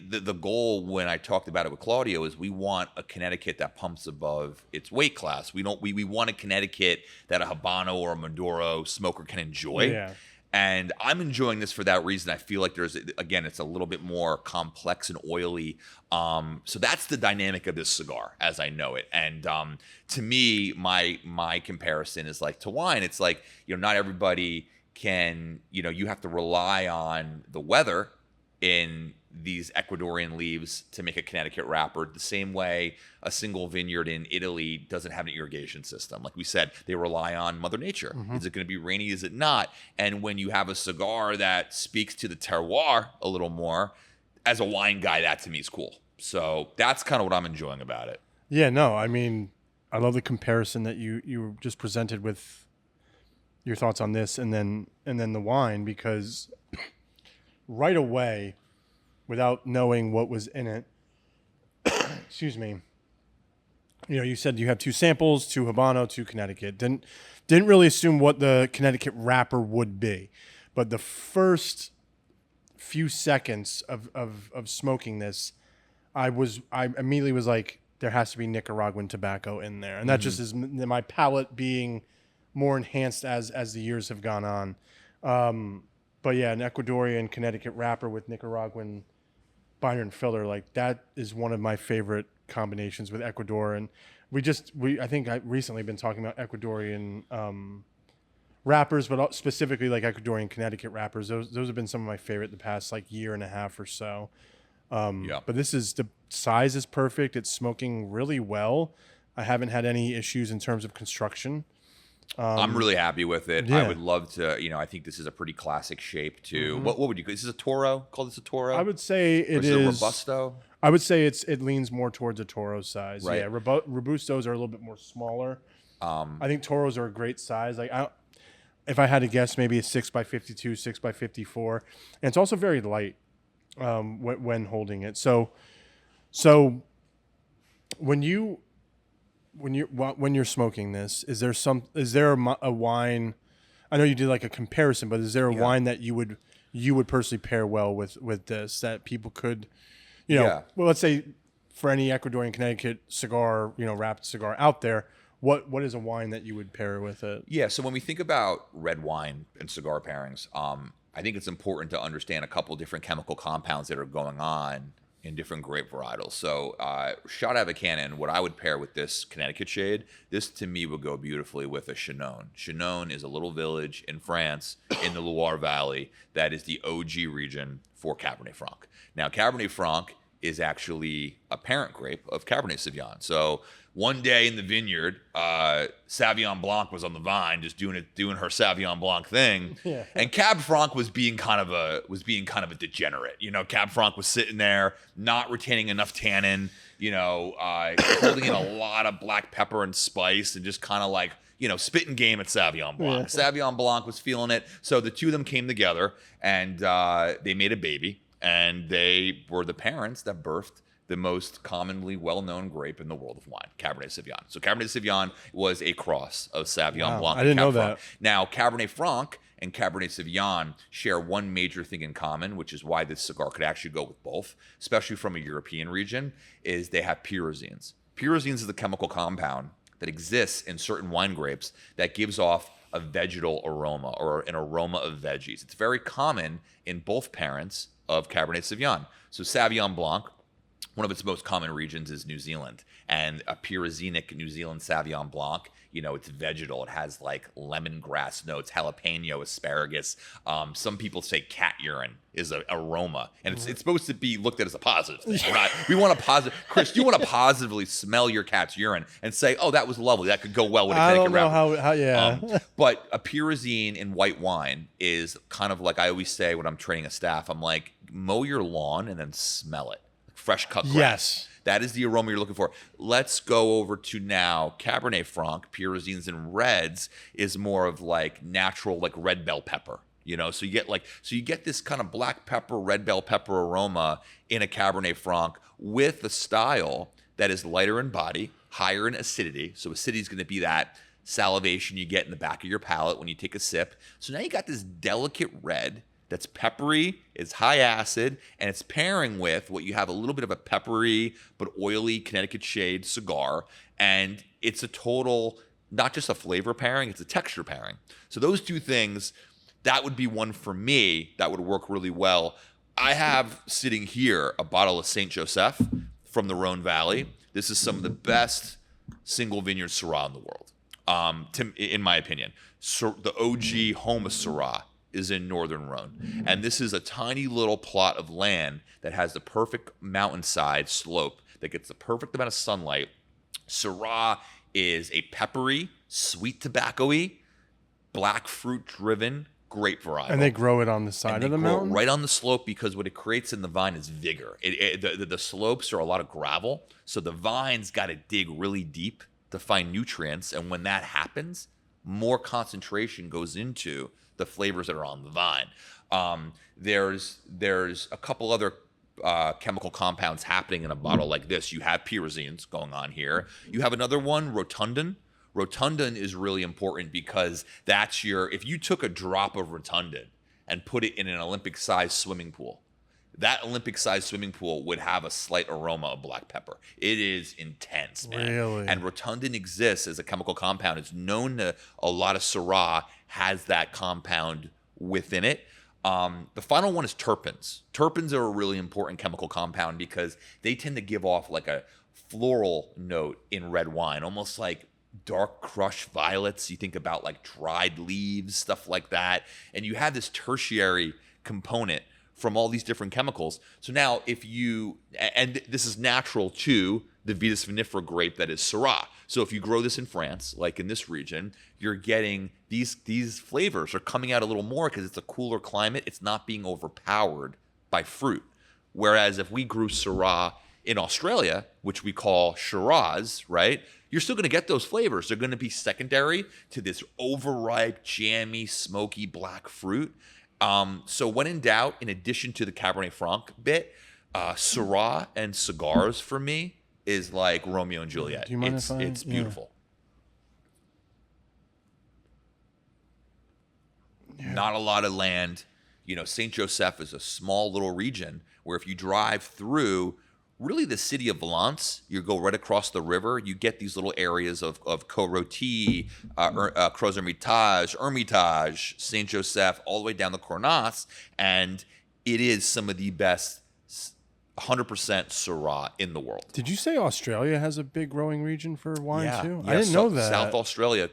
the goal when I talked about it with Claudio is we want a Connecticut that pumps above its weight class. We want a Connecticut that a Habano or a Maduro smoker can enjoy. Yeah. And I'm enjoying this for that reason. I feel like it's a little bit more complex and oily. So that's the dynamic of this cigar as I know it. And to me, my comparison is like to wine. It's like, not everybody can, you have to rely on the weather in these Ecuadorian leaves to make a Connecticut wrapper, the same way a single vineyard in Italy doesn't have an irrigation system. Like we said, they rely on Mother Nature. Mm-hmm. Is it going to be rainy? Is it not? And when you have a cigar that speaks to the terroir a little more, as a wine guy, that to me is cool. So that's kind of what I'm enjoying about it. Yeah, no, I mean, I love the comparison that you just presented with your thoughts on this and then the wine, because right away, without knowing what was in it, excuse me, you said you have 2 samples, 2 Habano, 2 Connecticut. Didn't really assume what the Connecticut wrapper would be. But the first few seconds of smoking this, I immediately was like, there has to be Nicaraguan tobacco in there, and that just is my palate being more enhanced as the years have gone on. But yeah, an Ecuadorian Connecticut wrapper with Nicaraguan binder and filler, like that is one of my favorite combinations with Ecuador. And I think I've recently been talking about Ecuadorian wrappers, but specifically like Ecuadorian Connecticut wrappers. Those have been some of my favorite the past like year and a half or so. But the size is perfect. It's smoking really well. I haven't had any issues in terms of construction. I'm really happy with it. Yeah. I would love to, I think this is a pretty classic shape too. What would you call this? Is a Toro? Call this a Toro? I would say it is. is A Robusto? I would say it leans more towards a Toro size. Right. Yeah, Robustos are a little bit more smaller. I think Toros are a great size. Like if I had to guess, maybe a 6x52, 6x54, and it's also very light when holding it. So when you're smoking this, is there a wine? I know you did like a comparison, but is there a wine that you would personally pair well with this that people could, well, let's say for any Ecuadorian Connecticut cigar, wrapped cigar out there, what is a wine that you would pair with it? Yeah, so when we think about red wine and cigar pairings, I think it's important to understand a couple different chemical compounds that are going on in different grape varietals. So shot out of a cannon, what I would pair with this Connecticut shade, this to me would go beautifully with a Chinon. Chinon is a little village in France in the Loire Valley that is the OG region for Cabernet Franc. Now, Cabernet Franc is actually a parent grape of Cabernet Sauvignon. So one day in the vineyard, Sauvignon Blanc was on the vine, just doing her Sauvignon Blanc thing, and Cab Franc was being kind of a degenerate. Cab Franc was sitting there, not retaining enough tannin, holding in a lot of black pepper and spice, and just kind of like spitting game at Sauvignon Blanc. Yeah. Sauvignon Blanc was feeling it, so the two of them came together and they made a baby, and they were the parents that birthed the most commonly well-known grape in the world of wine, Cabernet Sauvignon. So Cabernet Sauvignon was a cross of Sauvignon Blanc. I didn't know that. Now, Cabernet Franc and Cabernet Sauvignon share one major thing in common, which is why this cigar could actually go with both, especially from a European region, is they have pyrazines. Pyrazines is the chemical compound that exists in certain wine grapes that gives off a vegetal aroma or an aroma of veggies. It's very common in both parents of Cabernet Sauvignon. So Sauvignon Blanc, one of its most common regions is New Zealand, and a pyrazinic New Zealand Sauvignon Blanc, it's vegetal. It has like lemongrass notes, jalapeno, asparagus. Some people say cat urine is an aroma, and it's supposed to be looked at as a positive thing. We want to positive. Chris, you want to positively smell your cat's urine and say, "Oh, that was lovely. That could go well with a Connecticut wrapper." I don't know how yeah. But a pyrazine in white wine is kind of like I always say when I'm training a staff. I'm like, mow your lawn and then smell it. Fresh cut grass. Yes. That is the aroma you're looking for. Let's go over to now Cabernet Franc. Pyrazines and reds is more of like natural, like red bell pepper. So you get this kind of black pepper, red bell pepper aroma in a Cabernet Franc with a style that is lighter in body, higher in acidity. So acidity is going to be that salivation you get in the back of your palate when you take a sip. So now you got this delicate red that's peppery, it's high acid, and it's pairing with what you have a little bit of a peppery but oily Connecticut shade cigar. And it's a total, not just a flavor pairing, it's a texture pairing. So those two things, that would be one for me that would work really well. I have sitting here a bottle of Saint Joseph from the Rhone Valley. This is some of the best single vineyard Syrah in the world, in my opinion. So the OG home of Syrah is in northern Rhone. And this is a tiny little plot of land that has the perfect mountainside slope that gets the perfect amount of sunlight. Syrah is a peppery, sweet tobacco-y, black fruit-driven grape variety. And they grow it on the side of the mountain? Right on the slope, because what it creates in the vine is vigor. The slopes are a lot of gravel, so the vine's got to dig really deep to find nutrients. And when that happens, more concentration goes into the flavors that are on the vine. There's a couple other chemical compounds happening in a bottle like this. You have pyrazines going on here. You have another one, rotundan. Rotundan is really important because if you took a drop of rotundan and put it in an Olympic-sized swimming pool, that Olympic-sized swimming pool would have a slight aroma of black pepper. It is intense, man. Really? And rotundin exists as a chemical compound. It's known to a lot of Syrah has that compound within it. The final one is terpenes. Terpenes are a really important chemical compound because they tend to give off like a floral note in red wine, almost like dark crushed violets. You think about like dried leaves, stuff like that. And you have this tertiary component from all these different chemicals. So now and this is natural to the Vitis vinifera grape that is Syrah. So if you grow this in France, like in this region, you're getting these flavors are coming out a little more because it's a cooler climate. It's not being overpowered by fruit. Whereas if we grew Syrah in Australia, which we call Shiraz, right? You're still going to get those flavors. They're going to be secondary to this overripe, jammy, smoky black fruit. So when in doubt, in addition to the Cabernet Franc bit, Syrah and cigars for me is like Romeo and Juliet. Do you mind It's beautiful. Yeah. Not a lot of land. Saint Joseph is a small little region where if you drive through really the city of Valence, you go right across the river, you get these little areas of Coroti, Creuse Hermitage, Saint Joseph, all the way down the Cornas, and it is some of the best 100% Syrah in the world. Did you say Australia has a big growing region for wine too? Yeah, I didn't know that. South Australia,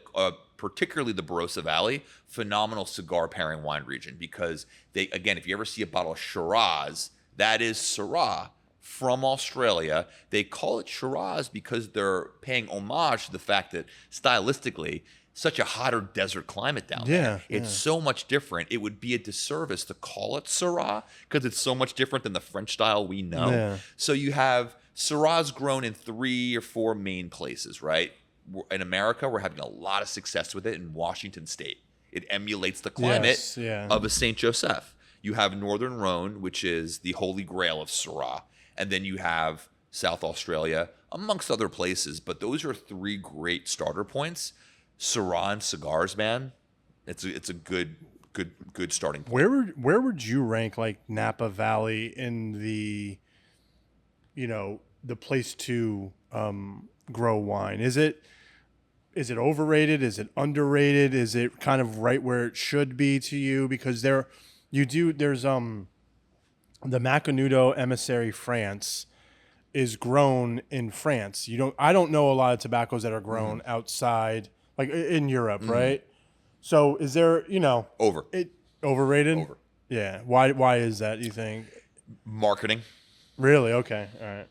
particularly the Barossa Valley, phenomenal cigar pairing wine region because if you ever see a bottle of Shiraz, that is Syrah from Australia. They call it Shiraz because they're paying homage to the fact that stylistically, such a hotter desert climate down there. It's so much different. It would be a disservice to call it Syrah because it's so much different than the French style we know. Yeah. So you have Syrah's grown in 3 or 4 main places, right? In America, we're having a lot of success with it in Washington State. It emulates the climate of a Saint Joseph. You have Northern Rhone, which is the holy grail of Syrah. And then you have South Australia, amongst other places. But those are 3 great starter points. Syrah and cigars, man, it's a good starting point. Where would you rank like Napa Valley in the place to grow wine? Is it overrated? Is it underrated? Is it kind of right where it should be to you? Because there's the Macanudo Emissary France is grown in France. I don't know a lot of tobaccos that are grown outside, like in Europe, right? So is there, overrated? Over. Yeah. Why is that, you think? Marketing. Really? Okay. All right.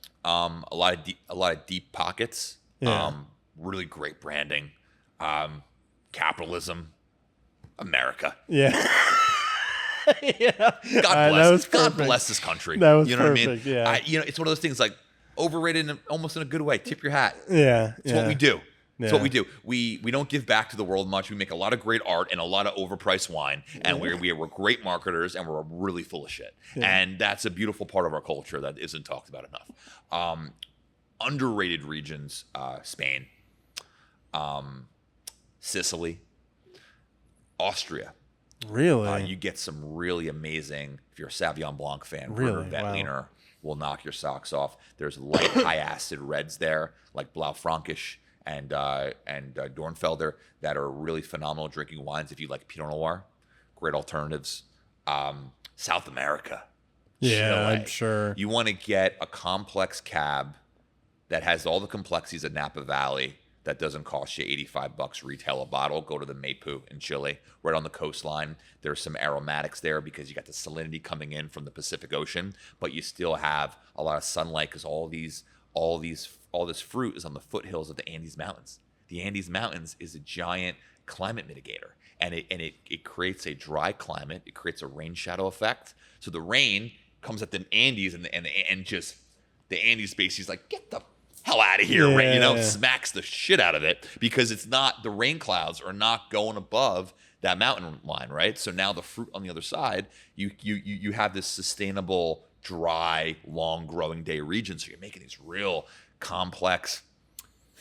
A lot of deep pockets. Yeah. Really great branding. Capitalism. America. Yeah. Yeah. God bless this country. That was you know perfect, what I mean? yeah. It's one of those things like overrated almost in a good way. Tip your hat. Yeah. It's what we do. It's what Yeah. we do. We don't give back to the world much. We make a lot of great art and a lot of overpriced wine, and we're great marketers, and we're really full of shit. Yeah. And that's a beautiful part of our culture that isn't talked about enough. Underrated regions: Spain, Sicily, Austria. Really? You get some really amazing. If you're a Sauvignon Blanc fan, Really? Veltliner will knock your socks off. There's light, high acid reds there, like Blaufränkisch and Dornfelder, that are really phenomenal drinking wines. If you like Pinot Noir, great alternatives. South America, Yeah, Chile. I'm sure. You want to get a complex cab that has all the complexities of Napa Valley that doesn't cost you $85 retail a bottle. Go to the Maipú in Chile, right on the coastline. There's some aromatics there because you got the salinity coming in from the Pacific Ocean, but you still have a lot of sunlight because all this fruit is on the foothills of the Andes Mountains. The Andes Mountains is a giant climate mitigator, and it creates a dry climate. It creates a rain shadow effect. So the rain comes at the Andes, and just the Andes species like, get the hell out of here, right? Smacks the shit out of it because it's not, the rain clouds are not going above that mountain line, right? So now the fruit on the other side, you have this sustainable, dry, long growing day region. So you're making these real complex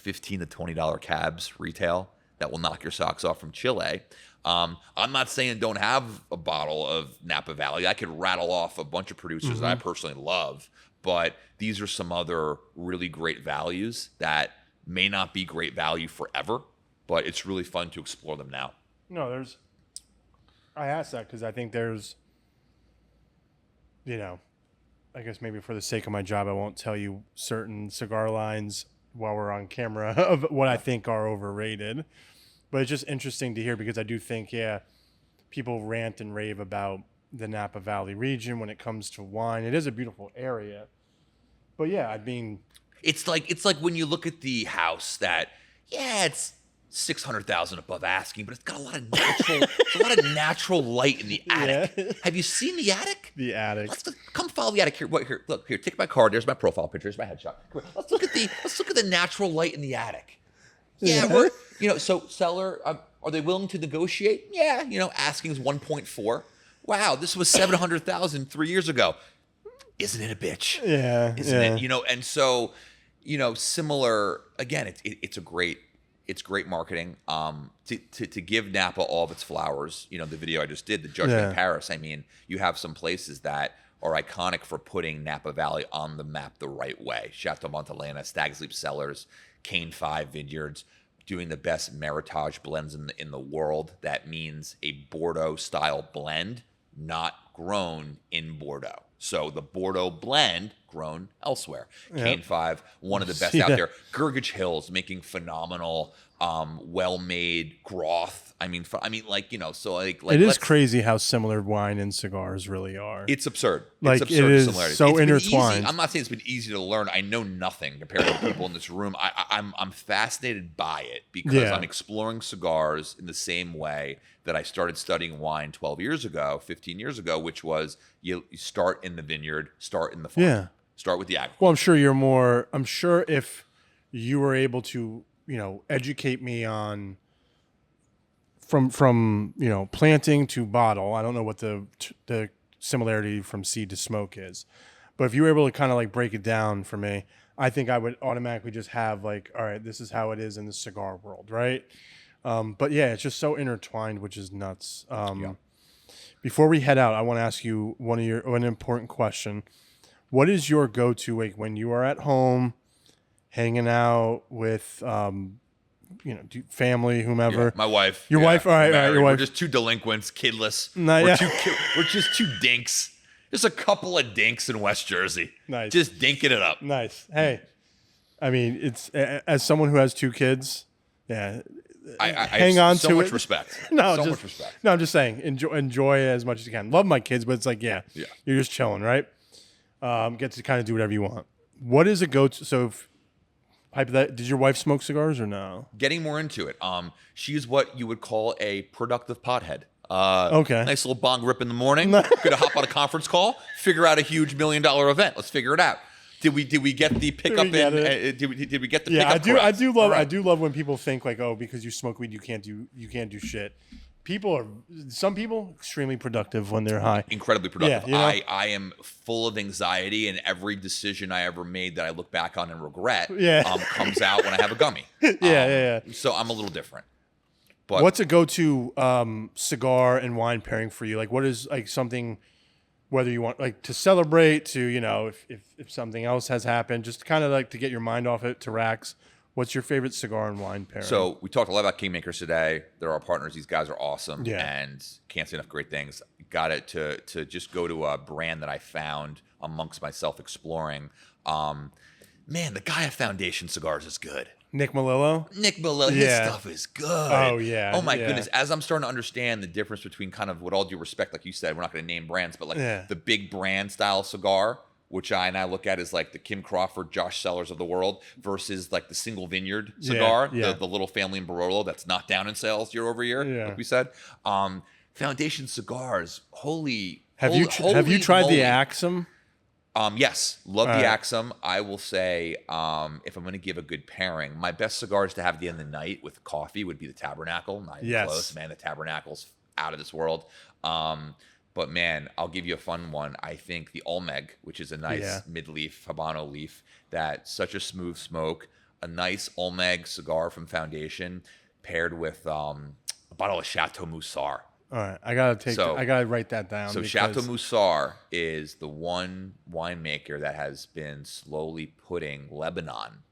$15 to $20 cabs retail that will knock your socks off from Chile. I'm not saying don't have a bottle of Napa Valley. I could rattle off a bunch of producers that I personally love, but these are some other really great values that may not be great value forever, but it's really fun to explore them now. No, I asked that because I think there's, I guess maybe for the sake of my job, I won't tell you certain cigar lines while we're on camera of what I think are overrated. But it's just interesting to hear because I do think, people rant and rave about the Napa Valley region when it comes to wine. It is a beautiful area. But yeah, I mean, it's like when you look at the house that, it's 600,000 above asking, but it's got a lot of natural light in the attic. Yeah. Have you seen the attic? The attic. Come follow the attic here. Look here. Take my card. There's my profile picture. There's my headshot. Come here. Let's look at the natural light in the attic. Yeah, so seller, are they willing to negotiate? Yeah, asking is 1.4. Wow, this was 700,000 3 years ago. Isn't it a bitch? Yeah, Isn't it? And so, similar. Again, it's great marketing. To give Napa all of its flowers. The video I just did, the Judgment in Paris. I mean, you have some places that are iconic for putting Napa Valley on the map the right way. Chateau Montelena, Stag's Leap Cellars, Cane 5 Vineyards, doing the best Meritage blends in the world. That means a Bordeaux-style blend, not grown in Bordeaux. So the Bordeaux blend grown elsewhere. Cane 5, one of the best out there. Gurgage Hills making phenomenal, well-made broth. I mean, so like it is crazy how similar wine and cigars really are. It's absurd. Like it's absurd it is similarities. so It's been intertwined. easy. I'm not saying it's been easy to learn. I know nothing compared to people in this room. I'm fascinated by it because I'm exploring cigars in the same way that I started studying wine 12 years ago, 15 years ago, which was you start in the vineyard, start in the farm, start with the agriculture. Well, I'm sure if you were able to, educate me on from planting to bottle. I don't know what the similarity from seed to smoke is, but if you were able to kind of like break it down for me, I think I would automatically just have like, all right, this is how it is in the cigar world, right? But yeah, it's just so intertwined, which is nuts. Before we head out, I want to ask you an important question. What is your go-to, like when you are at home, hanging out with, family, whomever? Yeah, my wife. Your wife? All right, your wife. We're just two delinquents, kidless. No, We're just two dinks. Just a couple of dinks in West Jersey. Nice. Just dinking it up. Nice. Hey, I mean, it's as someone who has two kids, I hang on so to much it. respect. No, much respect. No, I'm just saying, enjoy it as much as you can. Love my kids, but it's like, you're just chilling, right? Get to kind of do whatever you want. What is a go-to? So, did your wife smoke cigars or no? Getting more into it. She's what you would call a productive pothead. Okay. Nice little bong rip in the morning. Gonna hop on a conference call, figure out a huge $1 million event. Let's figure it out. Did we get the pickup in? Did we get the pickup? Yeah, I do love Right. I do love when people think like, oh, because you smoke weed you can't do shit. Some people extremely productive when they're high. Incredibly productive. Yeah, I am full of anxiety, and every decision I ever made that I look back on and regret comes out when I have a gummy. So I'm a little different. But what's a go-to cigar and wine pairing for you? Like, what is like something, whether you want like to celebrate, to if something else has happened, just kind of like to get your mind off it, to relax. What's your favorite cigar and wine pairing? So we talked a lot about Kingmakers today. They're our partners. These guys are awesome, Yeah. and can't say enough great things. Got it to just go to a brand that I found amongst myself exploring. Man, the guy at Foundation Cigars is good. Nick Melillo? Nick Melillo, his stuff is good. Oh, yeah. Oh, my goodness. As I'm starting to understand the difference between kind of, with all due respect, like you said, we're not going to name brands, but like the big brand style cigar, which I look at as like the Kim Crawford, Josh Sellers of the world, versus like the single vineyard cigar, the little family in Barolo that's not down in sales year over year, like we said. Foundation Cigars, Have you tried the Axum? Yes, love the Axum. I will say, if I'm going to give a good pairing, my best cigars to have at the end of the night with coffee would be the Tabernacle. Not even close, man. The Tabernacle's out of this world. But man, I'll give you a fun one. I think the Olmec, which is a nice mid-leaf Habano leaf, that's such a smooth smoke. A nice Olmec cigar from Foundation, paired with a bottle of Chateau Moussard. All right, I gotta write that down. So Chateau Moussard is the one winemaker that has been slowly putting Lebanon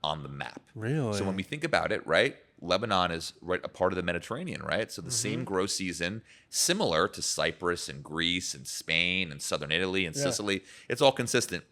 on the map. Really? So when we think about it, right, Lebanon is right a part of the Mediterranean, right? So the Mm-hmm. same grow season, similar to Cyprus and Greece and Spain and southern Italy and Sicily, it's all consistent.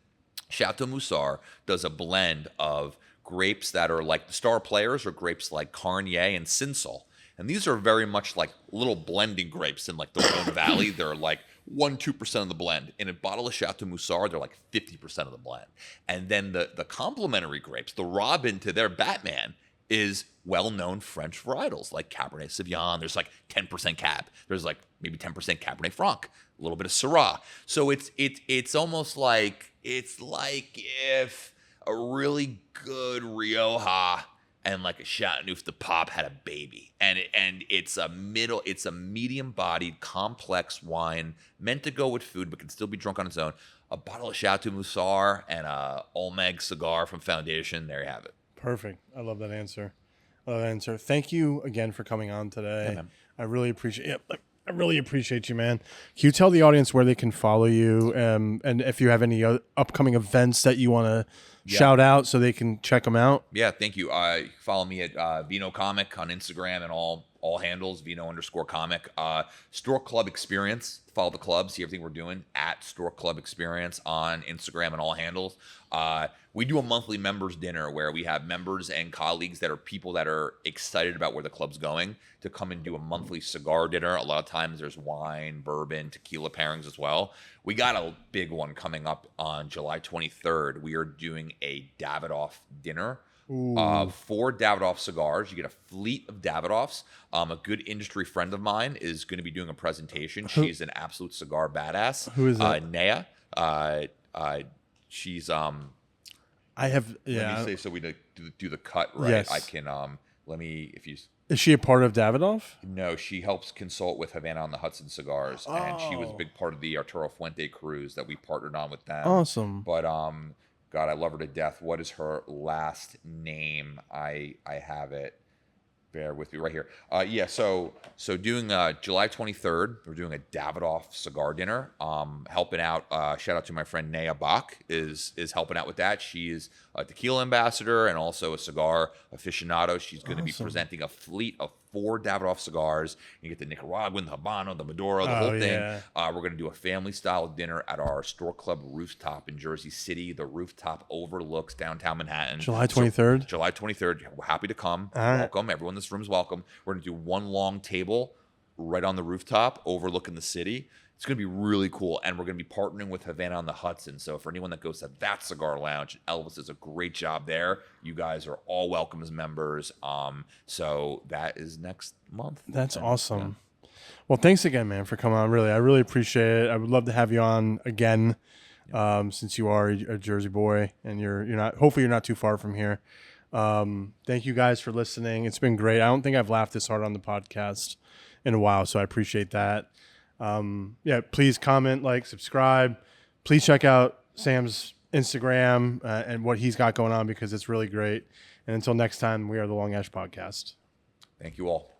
Chateau Moussard does a blend of grapes that are like the star players or grapes like Carnier and Cinsault. And these are very much like little blending grapes in like the Rhone Valley. They're like 1-2% of the blend. In a bottle of Chateau Moussard, they're like 50% of the blend. And then the complementary grapes, the Robin to their Batman, is well-known French varietals like Cabernet Sauvignon. There's like 10% Cab. There's like maybe 10% Cabernet Franc, a little bit of Syrah. So it's almost like if a really good Rioja and like a Chateauneuf de Pop had a baby, and it's a medium-bodied, complex wine meant to go with food, but can still be drunk on its own. A bottle of Chateau Moussard and a Olmec cigar from Foundation. There you have it. Perfect. I love that answer. Thank you again for coming on today. Yeah, man. I really appreciate. Yeah, I really appreciate you, man. Can you tell the audience where they can follow you, and if you have any upcoming events that you want to shout out so they can check them out? Yeah, thank you. Follow me at Vino Comic on Instagram and all handles, Vino_comic. Store Club Experience. Follow the club, see everything we're doing at Store Club Experience on Instagram and all handles. We do a monthly members dinner where we have members and colleagues that are people that are excited about where the club's going to come and do a monthly cigar dinner. A lot of times there's wine, bourbon, tequila pairings as well. We got a big one coming up on July 23rd. We are doing a Davidoff dinner. 4 Davidoff cigars. You get a fleet of Davidoffs. A good industry friend of mine is going to be doing a presentation. She's an absolute cigar badass. Who is that? Naya. She's I have. Yeah. Let me say so we do the cut right. Yes. I can let me if you. Is she a part of Davidoff? No, she helps consult with Havana on the Hudson Cigars, and she was a big part of the Arturo Fuente cruise that we partnered on with them. Awesome. But God, I love her to death. What is her last name? I have it. Bear with me right here. So doing July 23rd, we're doing a Davidoff cigar dinner. Helping out. Shout out to my friend Naya Bach is helping out with that. She is a tequila ambassador and also a cigar aficionado. She's going to be presenting a fleet of 4 Davidoff cigars. You get the Nicaraguan, the Habano, the Maduro, the whole thing. Yeah. We're going to do a family-style dinner at our Store Club rooftop in Jersey City. The rooftop overlooks downtown Manhattan. July 23rd? July 23rd. We're happy to come. All right. Welcome. Everyone in this room is welcome. We're going to do one long table right on the rooftop overlooking the city. It's going to be really cool, and we're going to be partnering with Havana on the Hudson. So for anyone that goes to that cigar lounge, Elvis does a great job there. You guys are all welcome as members. So that is next month. That's awesome. Yeah. Well, thanks again, man, for coming on. I really appreciate it. I would love to have you on again, since you are a Jersey boy and you're not. Hopefully, you're not too far from here. Thank you guys for listening. It's been great. I don't think I've laughed this hard on the podcast in a while, so I appreciate that. Please comment, like, subscribe. Please check out Sam's Instagram and what he's got going on because it's really great. And until next time, we are the Long Ash Podcast. Thank you all.